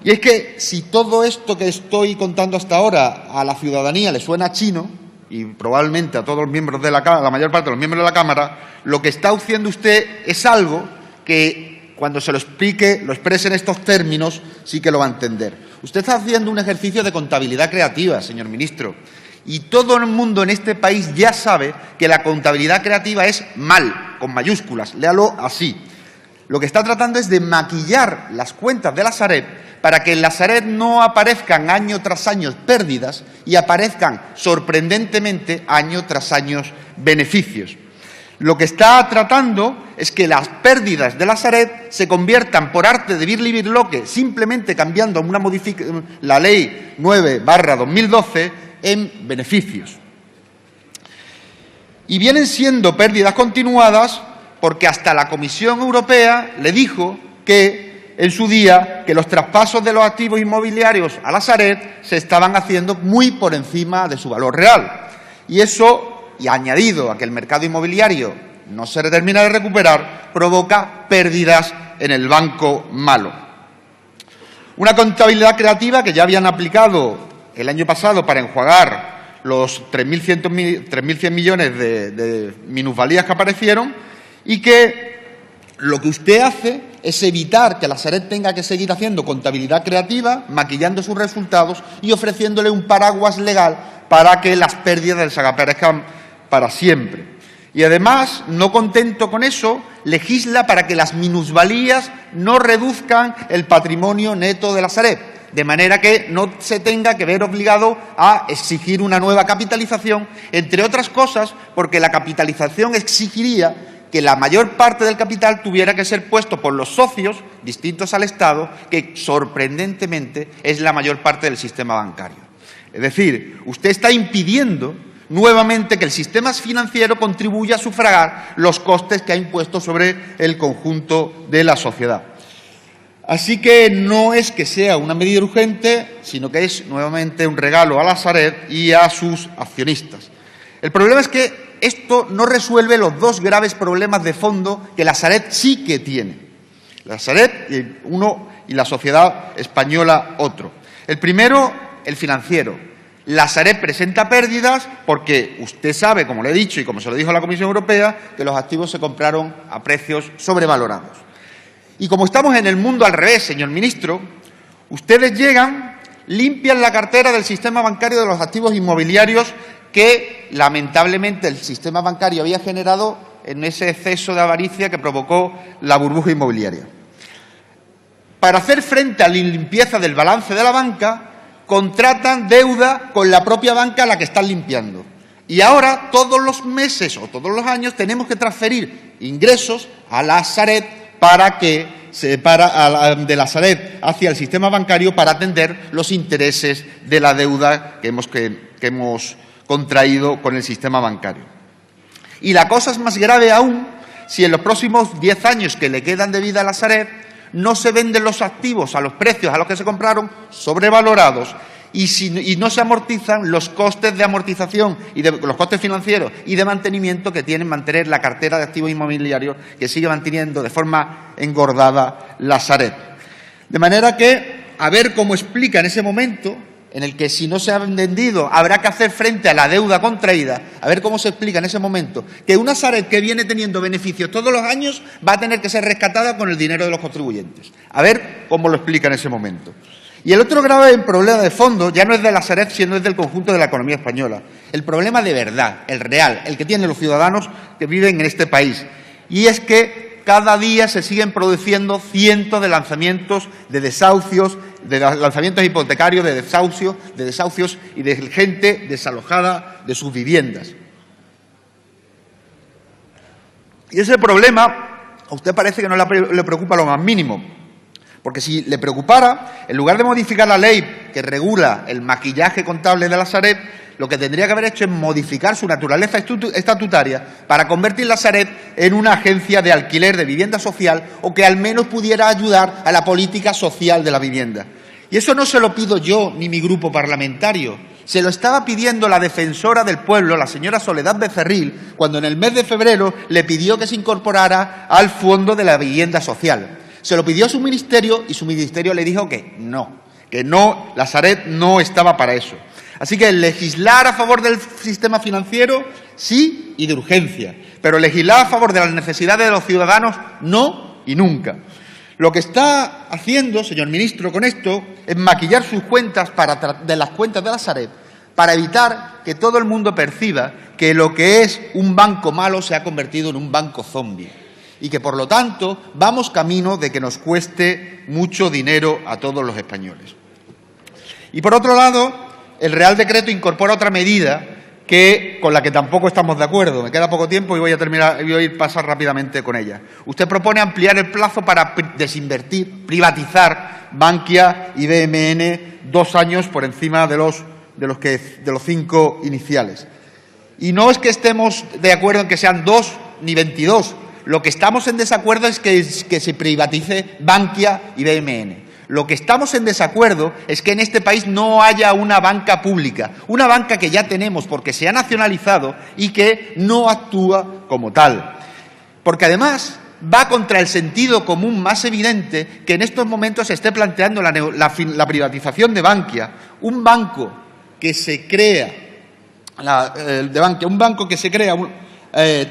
Y es que si todo esto que estoy contando hasta ahora a la ciudadanía le suena chino, y probablemente a todos los miembros de la mayor parte de los miembros de la Cámara, lo que está haciendo usted es algo que, cuando se lo explique, lo exprese en estos términos, sí que lo va a entender. Usted está haciendo un ejercicio de contabilidad creativa, señor ministro, y todo el mundo en este país ya sabe que la contabilidad creativa es mal, con mayúsculas, léalo así. Lo que está tratando es de maquillar las cuentas de la Sareb para que en la Sareb no aparezcan año tras año pérdidas y aparezcan sorprendentemente año tras año beneficios. Lo que está tratando es que las pérdidas de la Sareb se conviertan, por arte de birlibirloque, simplemente cambiando la Ley 9/2012, en beneficios. Y vienen siendo pérdidas continuadas porque hasta la Comisión Europea le dijo que, en su día, que los traspasos de los activos inmobiliarios a la Sareb se estaban haciendo muy por encima de su valor real. Y eso, y añadido a que el mercado inmobiliario no se termina de recuperar, provoca pérdidas en el banco malo. Una contabilidad creativa que ya habían aplicado el año pasado para enjuagar los 3.100 millones de minusvalías que aparecieron, y que lo que usted hace es evitar que la Sareb tenga que seguir haciendo contabilidad creativa, maquillando sus resultados y ofreciéndole un paraguas legal para que las pérdidas desaparezcan para siempre. Y además, no contento con eso, legisla para que las minusvalías no reduzcan el patrimonio neto de la Sareb, de manera que no se tenga que ver obligado a exigir una nueva capitalización, entre otras cosas porque la capitalización exigiría que la mayor parte del capital tuviera que ser puesto por los socios distintos al Estado, que sorprendentemente es la mayor parte del sistema bancario. Es decir, usted está impidiendo nuevamente que el sistema financiero contribuya a sufragar los costes que ha impuesto sobre el conjunto de la sociedad. Así que no es que sea una medida urgente, sino que es nuevamente un regalo a la Sareb y a sus accionistas. El problema es que esto no resuelve los dos graves problemas de fondo que la Sareb sí que tiene. La Sareb uno y la sociedad española otro. El primero, el financiero. La Sareb presenta pérdidas porque usted sabe, como le he dicho y como se lo dijo la Comisión Europea, que los activos se compraron a precios sobrevalorados. Y como estamos en el mundo al revés, señor ministro, ustedes llegan, limpian la cartera del sistema bancario de los activos inmobiliarios que, lamentablemente, el sistema bancario había generado en ese exceso de avaricia que provocó la burbuja inmobiliaria. Para hacer frente a la limpieza del balance de la banca, contratan deuda con la propia banca a la que están limpiando. Y ahora, todos los meses o todos los años, tenemos que transferir ingresos a la Sareb de la Sareb hacia el sistema bancario para atender los intereses de la deuda que hemos contraído con el sistema bancario. Y la cosa es más grave aún si en los próximos 10 años que le quedan de vida a la Sareb no se venden los activos a los precios a los que se compraron, sobrevalorados, y no se amortizan los costes de amortización y los costes financieros y de mantenimiento que tienen mantener la cartera de activos inmobiliarios que sigue manteniendo de forma engordada la Sareb. De manera que, a ver cómo explica en ese momento, en el que si no se han vendido habrá que hacer frente a la deuda contraída, a ver cómo se explica en ese momento que una Sareb que viene teniendo beneficios todos los años va a tener que ser rescatada con el dinero de los contribuyentes. A ver cómo lo explica en ese momento. Y el otro grave problema de fondo ya no es de la Sareb, sino es del conjunto de la economía española. El problema de verdad, el real, el que tienen los ciudadanos que viven en este país. Y es que cada día se siguen produciendo cientos de lanzamientos de desahucios, de lanzamientos hipotecarios, de desahucios y de gente desalojada de sus viviendas. Y ese problema a usted parece que no le preocupa lo más mínimo, porque si le preocupara, en lugar de modificar la ley que regula el maquillaje contable de la Sareb, lo que tendría que haber hecho es modificar su naturaleza estatutaria para convertir la Sareb en una agencia de alquiler de vivienda social o que al menos pudiera ayudar a la política social de la vivienda. Y eso no se lo pido yo ni mi grupo parlamentario. Se lo estaba pidiendo la defensora del pueblo, la señora Soledad Becerril, cuando en el mes de febrero le pidió que se incorporara al Fondo de la Vivienda Social. Se lo pidió a su ministerio y su ministerio le dijo que no, la Sareb no estaba para eso. Así que legislar a favor del sistema financiero, sí, y de urgencia, pero legislar a favor de las necesidades de los ciudadanos, no y nunca. Lo que está haciendo, señor ministro, con esto es maquillar sus cuentas de las cuentas de la Sareb para evitar que todo el mundo perciba que lo que es un banco malo se ha convertido en un banco zombi y que, por lo tanto, vamos camino de que nos cueste mucho dinero a todos los españoles. Y, por otro lado, el Real Decreto incorpora otra medida con la que tampoco estamos de acuerdo. Me queda poco tiempo y voy a pasar rápidamente con ella. Usted propone ampliar el plazo para desinvertir, privatizar Bankia y BMN 2 años por encima de los 5 iniciales. Y no es que estemos de acuerdo en que sean 2 ni 22. Lo que estamos en desacuerdo es que se privatice Bankia y BMN. Lo que estamos en desacuerdo es que en este país no haya una banca pública, una banca que ya tenemos porque se ha nacionalizado y que no actúa como tal. Porque además va contra el sentido común más evidente que en estos momentos se esté planteando la privatización de Bankia, un banco que se crea,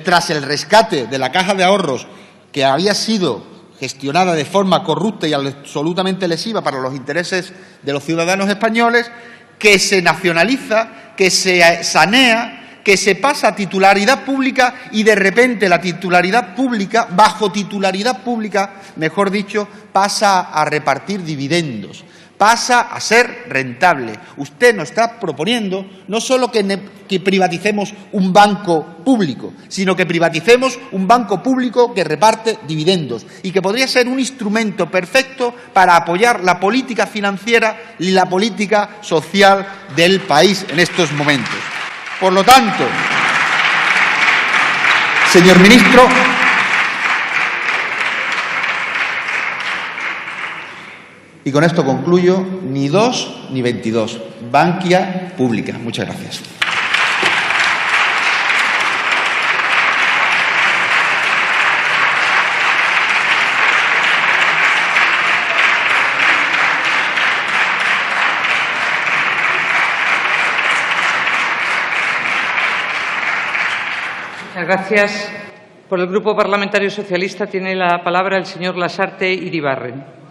tras el rescate de la Caja de Ahorros que había sido gestionada de forma corrupta y absolutamente lesiva para los intereses de los ciudadanos españoles, que se nacionaliza, que se sanea, que se pasa a titularidad pública y de repente la titularidad pública, bajo titularidad pública, mejor dicho, pasa a repartir dividendos, pasa a ser rentable. Usted nos está proponiendo no solo que privaticemos un banco público, sino que privaticemos un banco público que reparte dividendos y que podría ser un instrumento perfecto para apoyar la política financiera y la política social del país en estos momentos. Por lo tanto, señor ministro, y con esto concluyo, ni 2 ni 22. Bankia pública. Muchas gracias. Muchas gracias. Por el Grupo Parlamentario Socialista tiene la palabra el señor Lasarte Iribarren.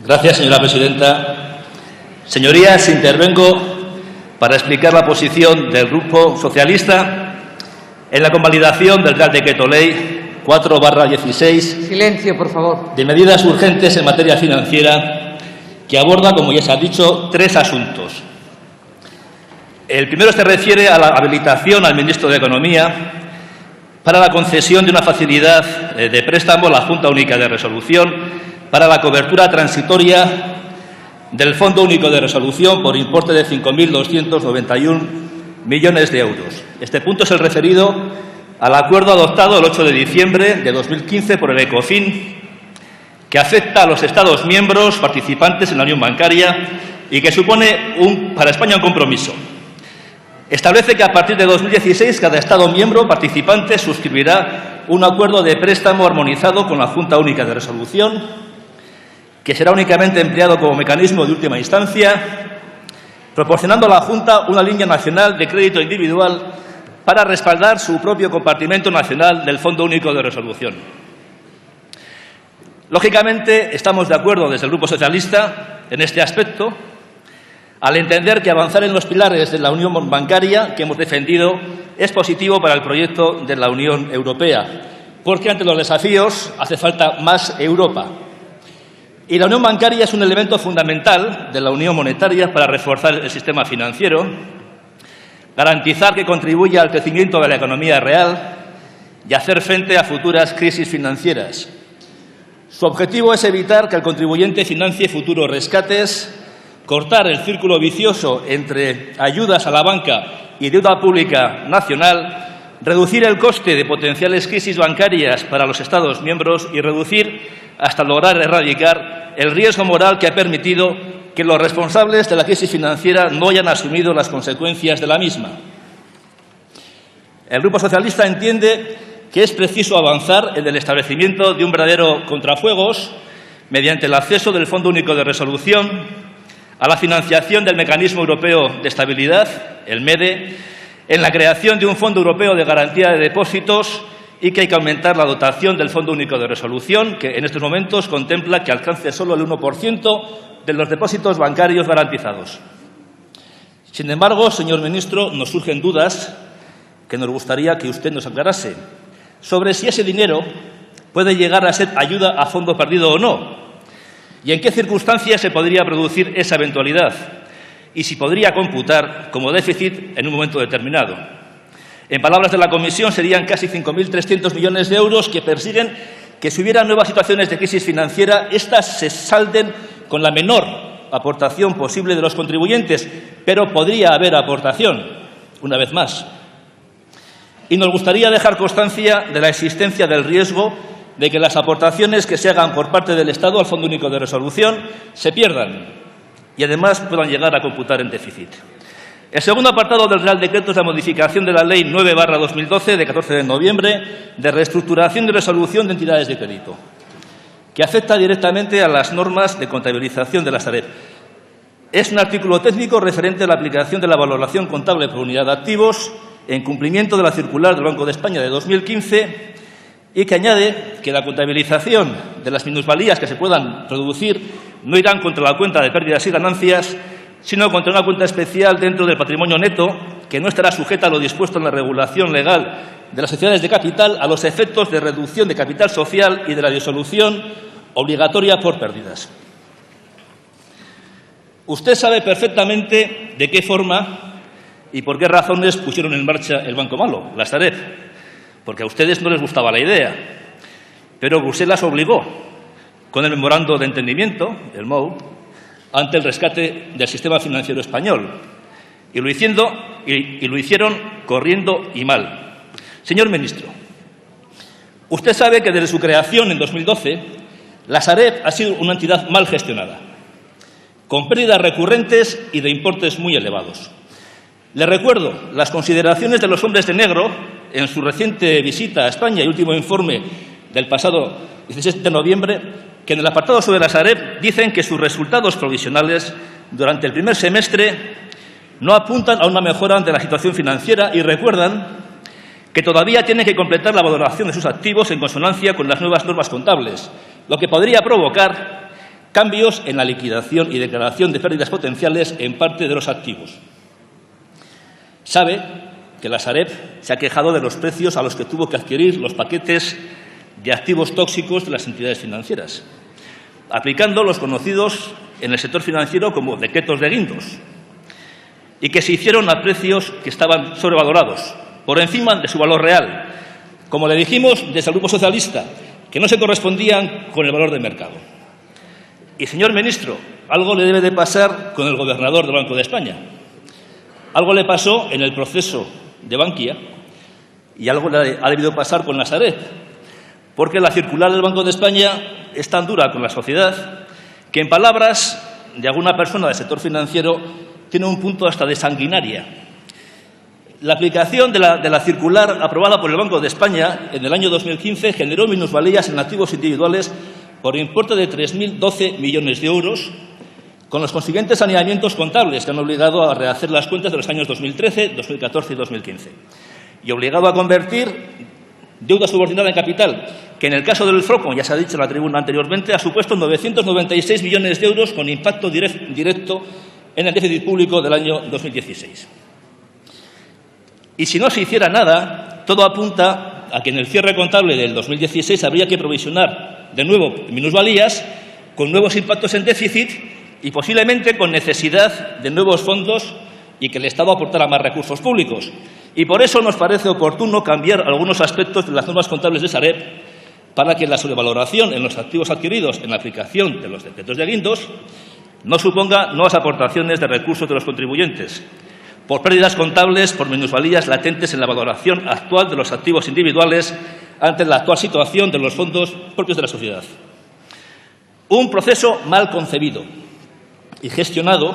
Gracias, señora presidenta. Señorías, intervengo para explicar la posición del Grupo Socialista en la convalidación del Real Decreto Ley 4/16. Silencio, por favor. De medidas urgentes en materia financiera que aborda, como ya se ha dicho, 3 asuntos. El primero se refiere a la habilitación al ministro de Economía para la concesión de una facilidad de préstamo a la Junta Única de Resolución para la cobertura transitoria del Fondo Único de Resolución por importe de 5.291 millones de euros. Este punto es el referido al acuerdo adoptado el 8 de diciembre de 2015 por el ECOFIN, que afecta a los Estados miembros participantes en la Unión Bancaria y que supone para España un compromiso. Establece que a partir de 2016 cada Estado miembro participante suscribirá un acuerdo de préstamo armonizado con la Junta Única de Resolución, que será únicamente empleado como mecanismo de última instancia, proporcionando a la Junta una línea nacional de crédito individual para respaldar su propio compartimento nacional del Fondo Único de Resolución. Lógicamente, estamos de acuerdo desde el Grupo Socialista en este aspecto, al entender que avanzar en los pilares de la Unión Bancaria que hemos defendido es positivo para el proyecto de la Unión Europea, porque ante los desafíos hace falta más Europa. Y la unión bancaria es un elemento fundamental de la unión monetaria para reforzar el sistema financiero, garantizar que contribuya al crecimiento de la economía real y hacer frente a futuras crisis financieras. Su objetivo es evitar que el contribuyente financie futuros rescates, cortar el círculo vicioso entre ayudas a la banca y deuda pública nacional, reducir el coste de potenciales crisis bancarias para los Estados miembros y reducir hasta lograr erradicar el riesgo moral que ha permitido que los responsables de la crisis financiera no hayan asumido las consecuencias de la misma. El Grupo Socialista entiende que es preciso avanzar en el establecimiento de un verdadero contrafuegos mediante el acceso del Fondo Único de Resolución a la financiación del Mecanismo Europeo de Estabilidad, el MEDE, en la creación de un Fondo Europeo de Garantía de Depósitos y que hay que aumentar la dotación del Fondo Único de Resolución, que en estos momentos contempla que alcance solo el 1% de los depósitos bancarios garantizados. Sin embargo, señor ministro, nos surgen dudas que nos gustaría que usted nos aclarase sobre si ese dinero puede llegar a ser ayuda a fondo perdido o no, y en qué circunstancias se podría producir esa eventualidad, y si podría computar como déficit en un momento determinado. En palabras de la Comisión, serían casi 5.300 millones de euros que persiguen que si hubiera nuevas situaciones de crisis financiera, éstas se salden con la menor aportación posible de los contribuyentes, pero podría haber aportación, una vez más. Y nos gustaría dejar constancia de la existencia del riesgo de que las aportaciones que se hagan por parte del Estado al Fondo Único de Resolución se pierdan y además puedan llegar a computar en déficit. El segundo apartado del Real Decreto es la modificación de la Ley 9/2012 de 14 de noviembre de reestructuración y resolución de entidades de crédito, que afecta directamente a las normas de contabilización de la Sareb. Es un artículo técnico referente a la aplicación de la valoración contable por unidad de activos en cumplimiento de la circular del Banco de España de 2015 y que añade que la contabilización de las minusvalías que se puedan producir no irán contra la cuenta de pérdidas y ganancias, sino contra una cuenta especial dentro del patrimonio neto que no estará sujeta a lo dispuesto en la regulación legal de las sociedades de capital a los efectos de reducción de capital social y de la disolución obligatoria por pérdidas. Usted sabe perfectamente de qué forma y por qué razones pusieron en marcha el Banco Malo, la Sareb, porque a ustedes no les gustaba la idea, pero Bruselas obligó con el memorando de entendimiento, el MOU, ante el rescate del sistema financiero español. Y lo hicieron corriendo y mal. Señor ministro, usted sabe que desde su creación en 2012, la Sareb ha sido una entidad mal gestionada, con pérdidas recurrentes y de importes muy elevados. Le recuerdo las consideraciones de los hombres de negro en su reciente visita a España y último informe del pasado 17 de noviembre, que en el apartado sobre la Sareb dicen que sus resultados provisionales durante el primer semestre no apuntan a una mejora de la situación financiera y recuerdan que todavía tiene que completar la valoración de sus activos en consonancia con las nuevas normas contables, lo que podría provocar cambios en la liquidación y declaración de pérdidas potenciales en parte de los activos. Sabe que la Sareb se ha quejado de los precios a los que tuvo que adquirir los paquetes de activos tóxicos de las entidades financieras, aplicando los conocidos en el sector financiero como decretos de guindos, y que se hicieron a precios que estaban sobrevalorados, por encima de su valor real, como le dijimos desde el Grupo Socialista, que no se correspondían con el valor de mercado. Y, señor ministro, algo le debe de pasar con el gobernador del Banco de España. Algo le pasó en el proceso de Bankia y algo le ha debido pasar con la Sareb, porque la circular del Banco de España es tan dura con la sociedad que, en palabras de alguna persona del sector financiero, tiene un punto hasta de sanguinaria. La aplicación de la circular aprobada por el Banco de España en el año 2015 generó minusvalías en activos individuales por importe de 3.012 millones de euros, con los consiguientes saneamientos contables que han obligado a rehacer las cuentas de los años 2013, 2014 y 2015, y obligado a convertir deuda subordinada en capital, que en el caso del FROC, como ya se ha dicho en la tribuna anteriormente, ha supuesto 996 millones de euros con impacto directo en el déficit público del año 2016. Y si no se hiciera nada, todo apunta a que en el cierre contable del 2016 habría que provisionar de nuevo minusvalías, con nuevos impactos en déficit y posiblemente con necesidad de nuevos fondos y que el Estado aportara más recursos públicos. Y por eso nos parece oportuno cambiar algunos aspectos de las normas contables de Sareb para que la sobrevaloración en los activos adquiridos en la aplicación de los decretos de guindos no suponga nuevas aportaciones de recursos de los contribuyentes, por pérdidas contables, por minusvalías latentes en la valoración actual de los activos individuales ante la actual situación de los fondos propios de la sociedad. Un proceso mal concebido y gestionado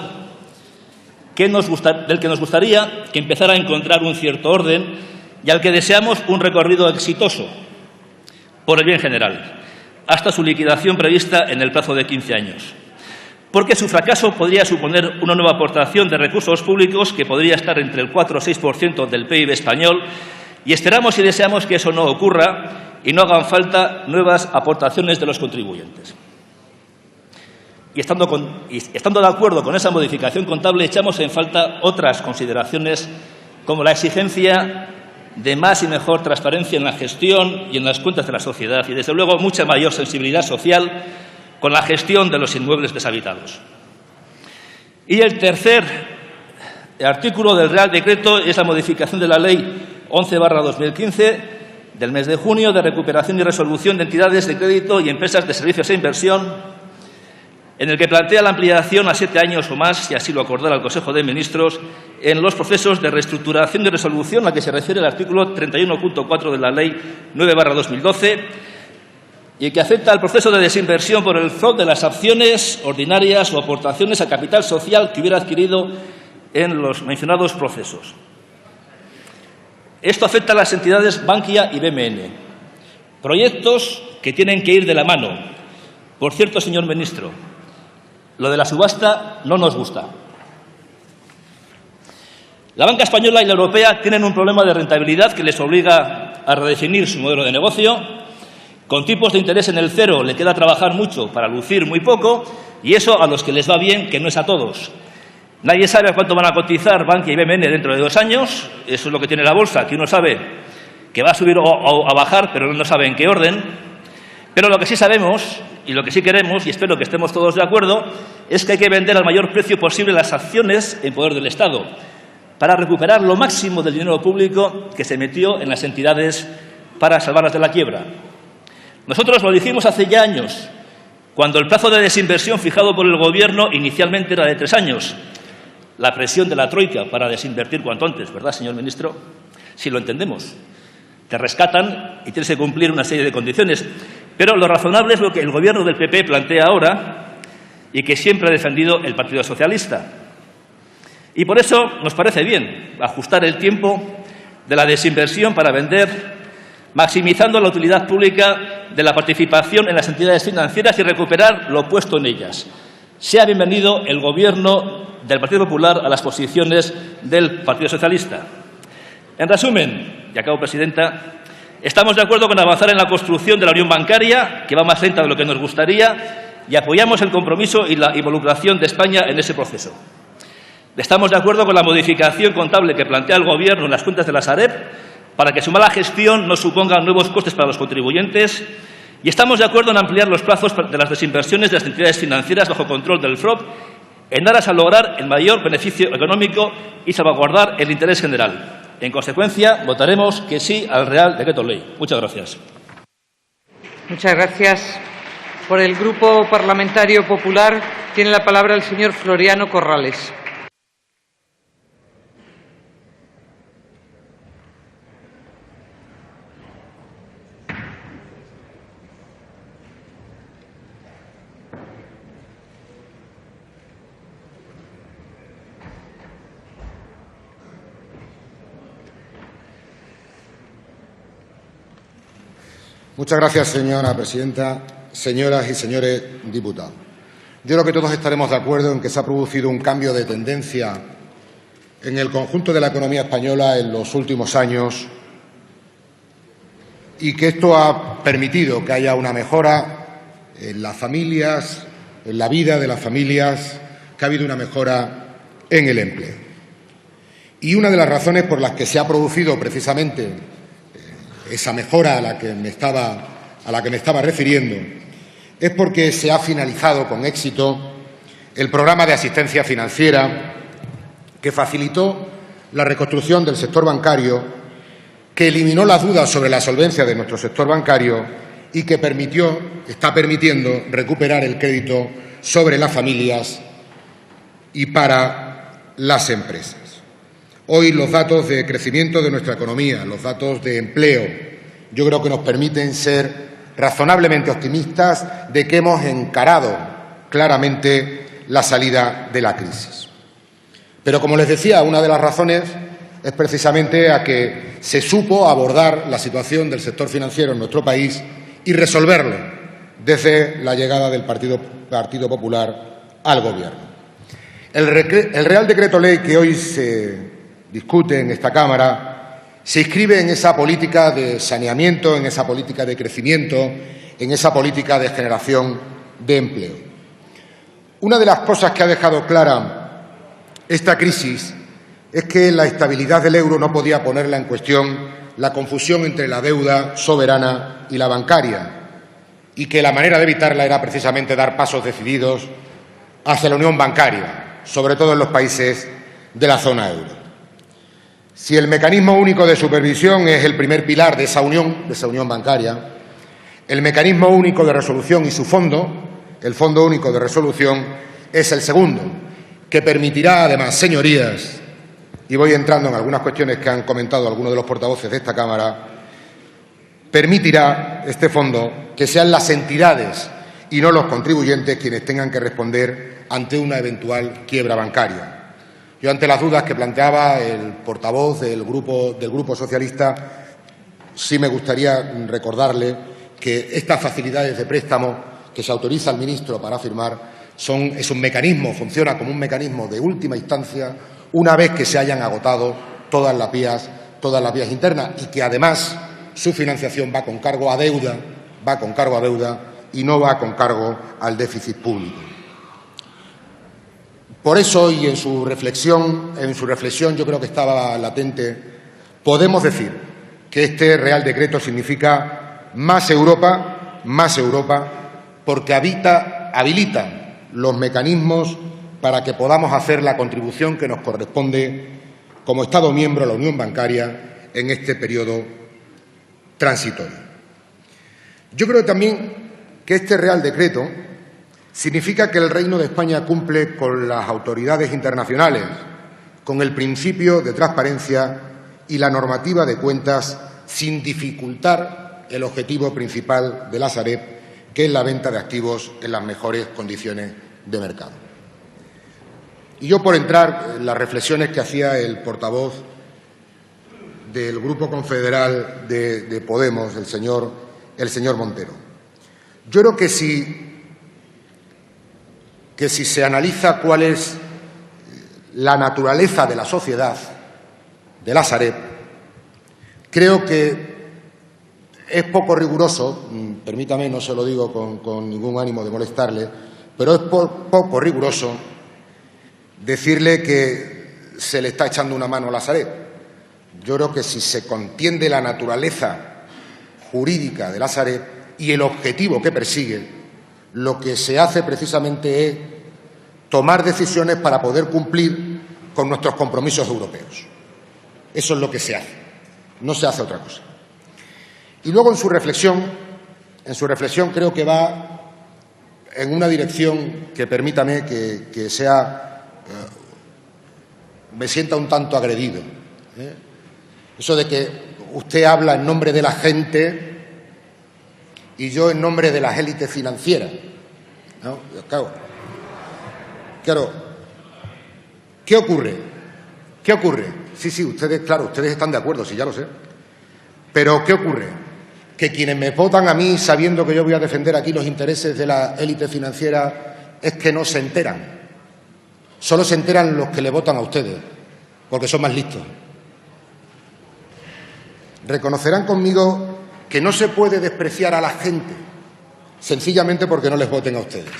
del que nos gustaría que empezara a encontrar un cierto orden y al que deseamos un recorrido exitoso por el bien general, hasta su liquidación prevista en el plazo de 15 años. Porque su fracaso podría suponer una nueva aportación de recursos públicos que podría estar entre el 4 o 6% del PIB español, y esperamos y deseamos que eso no ocurra y no hagan falta nuevas aportaciones de los contribuyentes. Y estando de acuerdo con esa modificación contable, echamos en falta otras consideraciones como la exigencia de más y mejor transparencia en la gestión y en las cuentas de la sociedad y, desde luego, mucha mayor sensibilidad social con la gestión de los inmuebles deshabitados. Y el tercer artículo del Real Decreto es la modificación de la Ley 11/2015 del mes de junio de recuperación y resolución de entidades de crédito y empresas de servicios e inversión, en el que plantea la ampliación a 7 años o más, si así lo acordara el Consejo de Ministros, en los procesos de reestructuración y resolución a que se refiere el artículo 31.4 de la Ley 9/2012, y que afecta al proceso de desinversión por el FROC de las acciones ordinarias o aportaciones a capital social que hubiera adquirido en los mencionados procesos. Esto afecta a las entidades Bankia y BMN, proyectos que tienen que ir de la mano. Por cierto, señor ministro, lo de la subasta no nos gusta. La banca española y la europea tienen un problema de rentabilidad que les obliga a redefinir su modelo de negocio. Con tipos de interés en el cero le queda trabajar mucho para lucir muy poco, y eso a los que les va bien, que no es a todos. Nadie sabe a cuánto van a cotizar Bankia y BMN dentro de 2 años. Eso es lo que tiene la bolsa, que uno sabe que va a subir o a bajar, pero no sabe en qué orden. Pero lo que sí sabemos y lo que sí queremos, y espero que estemos todos de acuerdo, es que hay que vender al mayor precio posible las acciones en poder del Estado para recuperar lo máximo del dinero público que se metió en las entidades para salvarlas de la quiebra. Nosotros lo dijimos hace ya años, cuando el plazo de desinversión fijado por el Gobierno inicialmente era de 3 años. La presión de la troika para desinvertir cuanto antes, ¿verdad, señor ministro? Sí, lo entendemos. Te rescatan y tienes que cumplir una serie de condiciones. Pero lo razonable es lo que el Gobierno del PP plantea ahora y que siempre ha defendido el Partido Socialista. Y por eso nos parece bien ajustar el tiempo de la desinversión para vender, maximizando la utilidad pública de la participación en las entidades financieras y recuperar lo puesto en ellas. Sea bienvenido el Gobierno del Partido Popular a las posiciones del Partido Socialista. En resumen, y acabo, presidenta, estamos de acuerdo con avanzar en la construcción de la unión bancaria, que va más lenta de lo que nos gustaría, y apoyamos el compromiso y la involucración de España en ese proceso. Estamos de acuerdo con la modificación contable que plantea el Gobierno en las cuentas de la Sareb para que su mala gestión no suponga nuevos costes para los contribuyentes, y estamos de acuerdo en ampliar los plazos de las desinversiones de las entidades financieras bajo control del FROB en aras a lograr el mayor beneficio económico y salvaguardar el interés general. En consecuencia, votaremos que sí al Real Decreto Ley. Muchas gracias. Muchas gracias. Por el Grupo Parlamentario Popular tiene la palabra el señor Floriano Corrales. Muchas gracias, señora presidenta. Señoras y señores diputados, yo creo que todos estaremos de acuerdo en que se ha producido un cambio de tendencia en el conjunto de la economía española en los últimos años y que esto ha permitido que haya una mejora en las familias, en la vida de las familias, que ha habido una mejora en el empleo. Y una de las razones por las que se ha producido precisamente esa mejora a la que me estaba refiriendo es porque se ha finalizado con éxito el programa de asistencia financiera que facilitó la reconstrucción del sector bancario, que eliminó las dudas sobre la solvencia de nuestro sector bancario y que está permitiendo recuperar el crédito sobre las familias y para las empresas. Hoy los datos de crecimiento de nuestra economía, los datos de empleo, yo creo que nos permiten ser razonablemente optimistas de que hemos encarado claramente la salida de la crisis. Pero, como les decía, una de las razones es precisamente a que se supo abordar la situación del sector financiero en nuestro país y resolverlo desde la llegada del Partido Popular al Gobierno. El Real Decreto Ley que hoy se discute en esta Cámara se inscribe en esa política de saneamiento, en esa política de crecimiento, en esa política de generación de empleo. Una de las cosas que ha dejado clara esta crisis es que la estabilidad del euro no podía ponerla en cuestión la confusión entre la deuda soberana y la bancaria, y que la manera de evitarla era precisamente dar pasos decididos hacia la unión bancaria, sobre todo en los países de la zona euro. Si el mecanismo único de supervisión es el primer pilar de esa unión bancaria, el mecanismo único de resolución y su fondo, el Fondo Único de Resolución, es el segundo, que permitirá además, señorías, y voy entrando en algunas cuestiones que han comentado algunos de los portavoces de esta Cámara, permitirá este fondo que sean las entidades y no los contribuyentes quienes tengan que responder ante una eventual quiebra bancaria. Yo, ante las dudas que planteaba el portavoz del Grupo Socialista, sí me gustaría recordarle que estas facilidades de préstamo que se autoriza al ministro para firmar es un mecanismo, funciona como un mecanismo de última instancia una vez que se hayan agotado todas las vías internas y que además su financiación va con cargo a deuda y no va con cargo al déficit público. Por eso, y en su reflexión yo creo que estaba latente, podemos decir que este Real Decreto significa más Europa, porque habilita los mecanismos para que podamos hacer la contribución que nos corresponde como Estado miembro a la Unión Bancaria en este periodo transitorio. Yo creo también que este Real Decreto significa que el Reino de España cumple con las autoridades internacionales, con el principio de transparencia y la normativa de cuentas sin dificultar el objetivo principal de la Sareb, que es la venta de activos en las mejores condiciones de mercado. Y yo, por entrar en las reflexiones que hacía el portavoz del Grupo Confederal de Podemos, el señor Montero, yo creo que si se analiza cuál es la naturaleza de la sociedad de la Sareb, creo que es poco riguroso, permítame, no se lo digo con ningún ánimo de molestarle, pero es poco riguroso decirle que se le está echando una mano a la Sareb. Yo creo que si se entiende la naturaleza jurídica de la Sareb y el objetivo que persigue, lo que se hace precisamente es tomar decisiones para poder cumplir con nuestros compromisos europeos. Eso es lo que se hace, no se hace otra cosa. Y luego en su reflexión creo que va en una dirección que, permítame, que sea, me sienta un tanto agredido. Eso de que usted habla en nombre de la gente y yo en nombre de las élites financieras, ¿no? Claro. ¿Qué ocurre? Sí, ustedes están de acuerdo, sí, ya lo sé. Pero ¿qué ocurre? Que quienes me votan a mí sabiendo que yo voy a defender aquí los intereses de la élite financiera es que no se enteran. Solo se enteran los que le votan a ustedes, porque son más listos. Reconocerán conmigo que no se puede despreciar a la gente sencillamente porque no les voten a ustedes.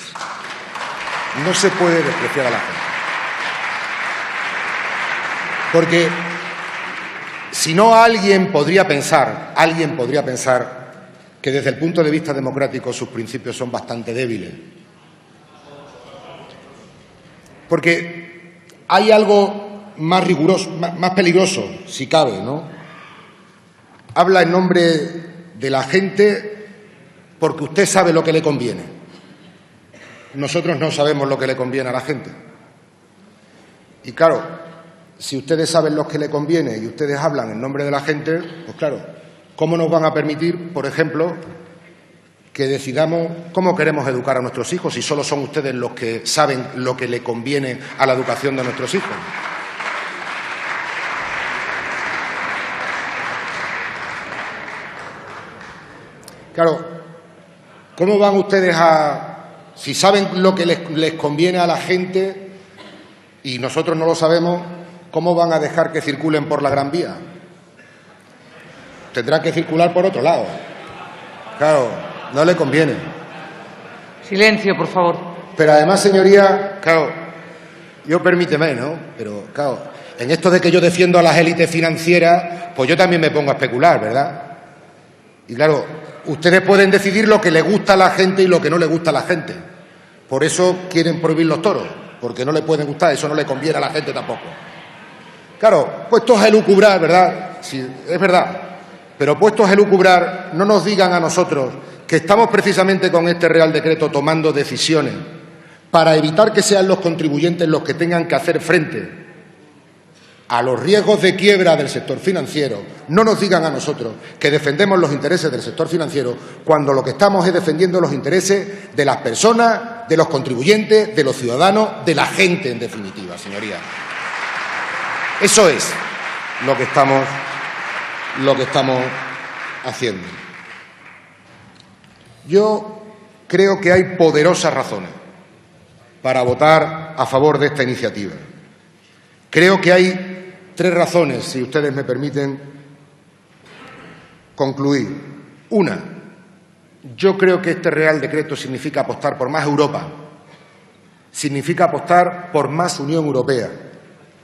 No se puede despreciar a la gente. Porque si no, alguien podría pensar que desde el punto de vista democrático sus principios son bastante débiles. Porque hay algo más riguroso, más peligroso, si cabe, ¿no? Habla en nombre de la gente porque usted sabe lo que le conviene. Nosotros no sabemos lo que le conviene a la gente. Y claro, si ustedes saben lo que le conviene y ustedes hablan en nombre de la gente, pues claro, ¿cómo nos van a permitir, por ejemplo, que decidamos cómo queremos educar a nuestros hijos si solo son ustedes los que saben lo que le conviene a la educación de nuestros hijos? Claro, ¿cómo van ustedes si saben lo que les conviene a la gente y nosotros no lo sabemos, cómo van a dejar que circulen por la Gran Vía? Tendrán que circular por otro lado. Claro, no le conviene. Silencio, por favor. Pero además, señoría, claro, yo permíteme, ¿no? Pero claro, en esto de que yo defiendo a las élites financieras, pues yo también me pongo a especular, ¿verdad? Y claro, ustedes pueden decidir lo que le gusta a la gente y lo que no le gusta a la gente. Por eso quieren prohibir los toros, porque no le pueden gustar, eso no le conviene a la gente tampoco. Claro, puestos a elucubrar, ¿verdad? Sí, es verdad. Pero puestos a elucubrar, no nos digan a nosotros que estamos precisamente con este Real Decreto tomando decisiones para evitar que sean los contribuyentes los que tengan que hacer frente a los riesgos de quiebra del sector financiero. No nos digan a nosotros que defendemos los intereses del sector financiero cuando lo que estamos es defendiendo los intereses de las personas, de los contribuyentes, de los ciudadanos, de la gente, en definitiva, señorías. Eso es lo que estamos haciendo. Yo creo que hay poderosas razones para votar a favor de esta iniciativa. Creo que hay 3 razones, si ustedes me permiten concluir. Una, yo creo que este Real Decreto significa apostar por más Europa, significa apostar por más Unión Europea,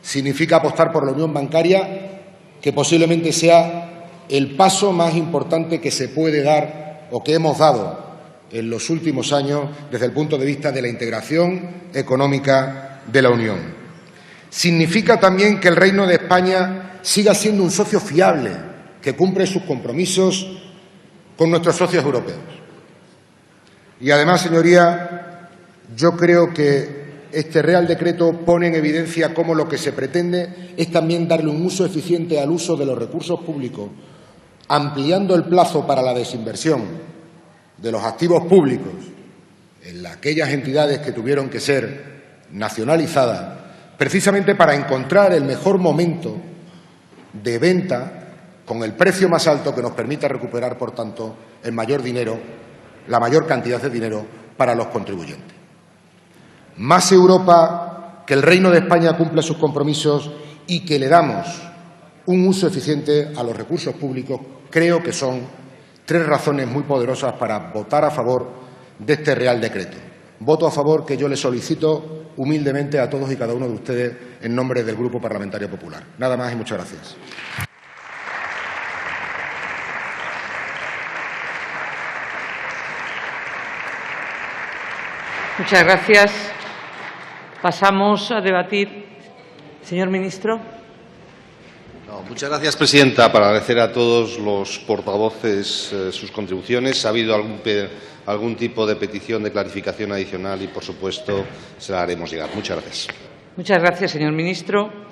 significa apostar por la unión bancaria, que posiblemente sea el paso más importante que se puede dar o que hemos dado en los últimos años desde el punto de vista de la integración económica de la Unión. Significa también que el Reino de España siga siendo un socio fiable, que cumple sus compromisos con nuestros socios europeos. Y además, señoría, yo creo que este Real Decreto pone en evidencia cómo lo que se pretende es también darle un uso eficiente al uso de los recursos públicos ampliando el plazo para la desinversión de los activos públicos en aquellas entidades que tuvieron que ser nacionalizadas, precisamente para encontrar el mejor momento de venta con el precio más alto que nos permita recuperar, por tanto, el mayor dinero, la mayor cantidad de dinero para los contribuyentes. Más Europa, que el Reino de España cumpla sus compromisos y que le damos un uso eficiente a los recursos públicos, creo que son tres razones muy poderosas para votar a favor de este Real Decreto. Voto a favor que yo le solicito humildemente a todos y cada uno de ustedes en nombre del Grupo Parlamentario Popular. Nada más y muchas gracias. Muchas gracias. Pasamos a debatir. Señor ministro. Muchas gracias, presidenta. Para agradecer a todos los portavoces sus contribuciones. Ha habido algún tipo de petición de clarificación adicional y, por supuesto, se la haremos llegar. Muchas gracias. Muchas gracias, señor ministro.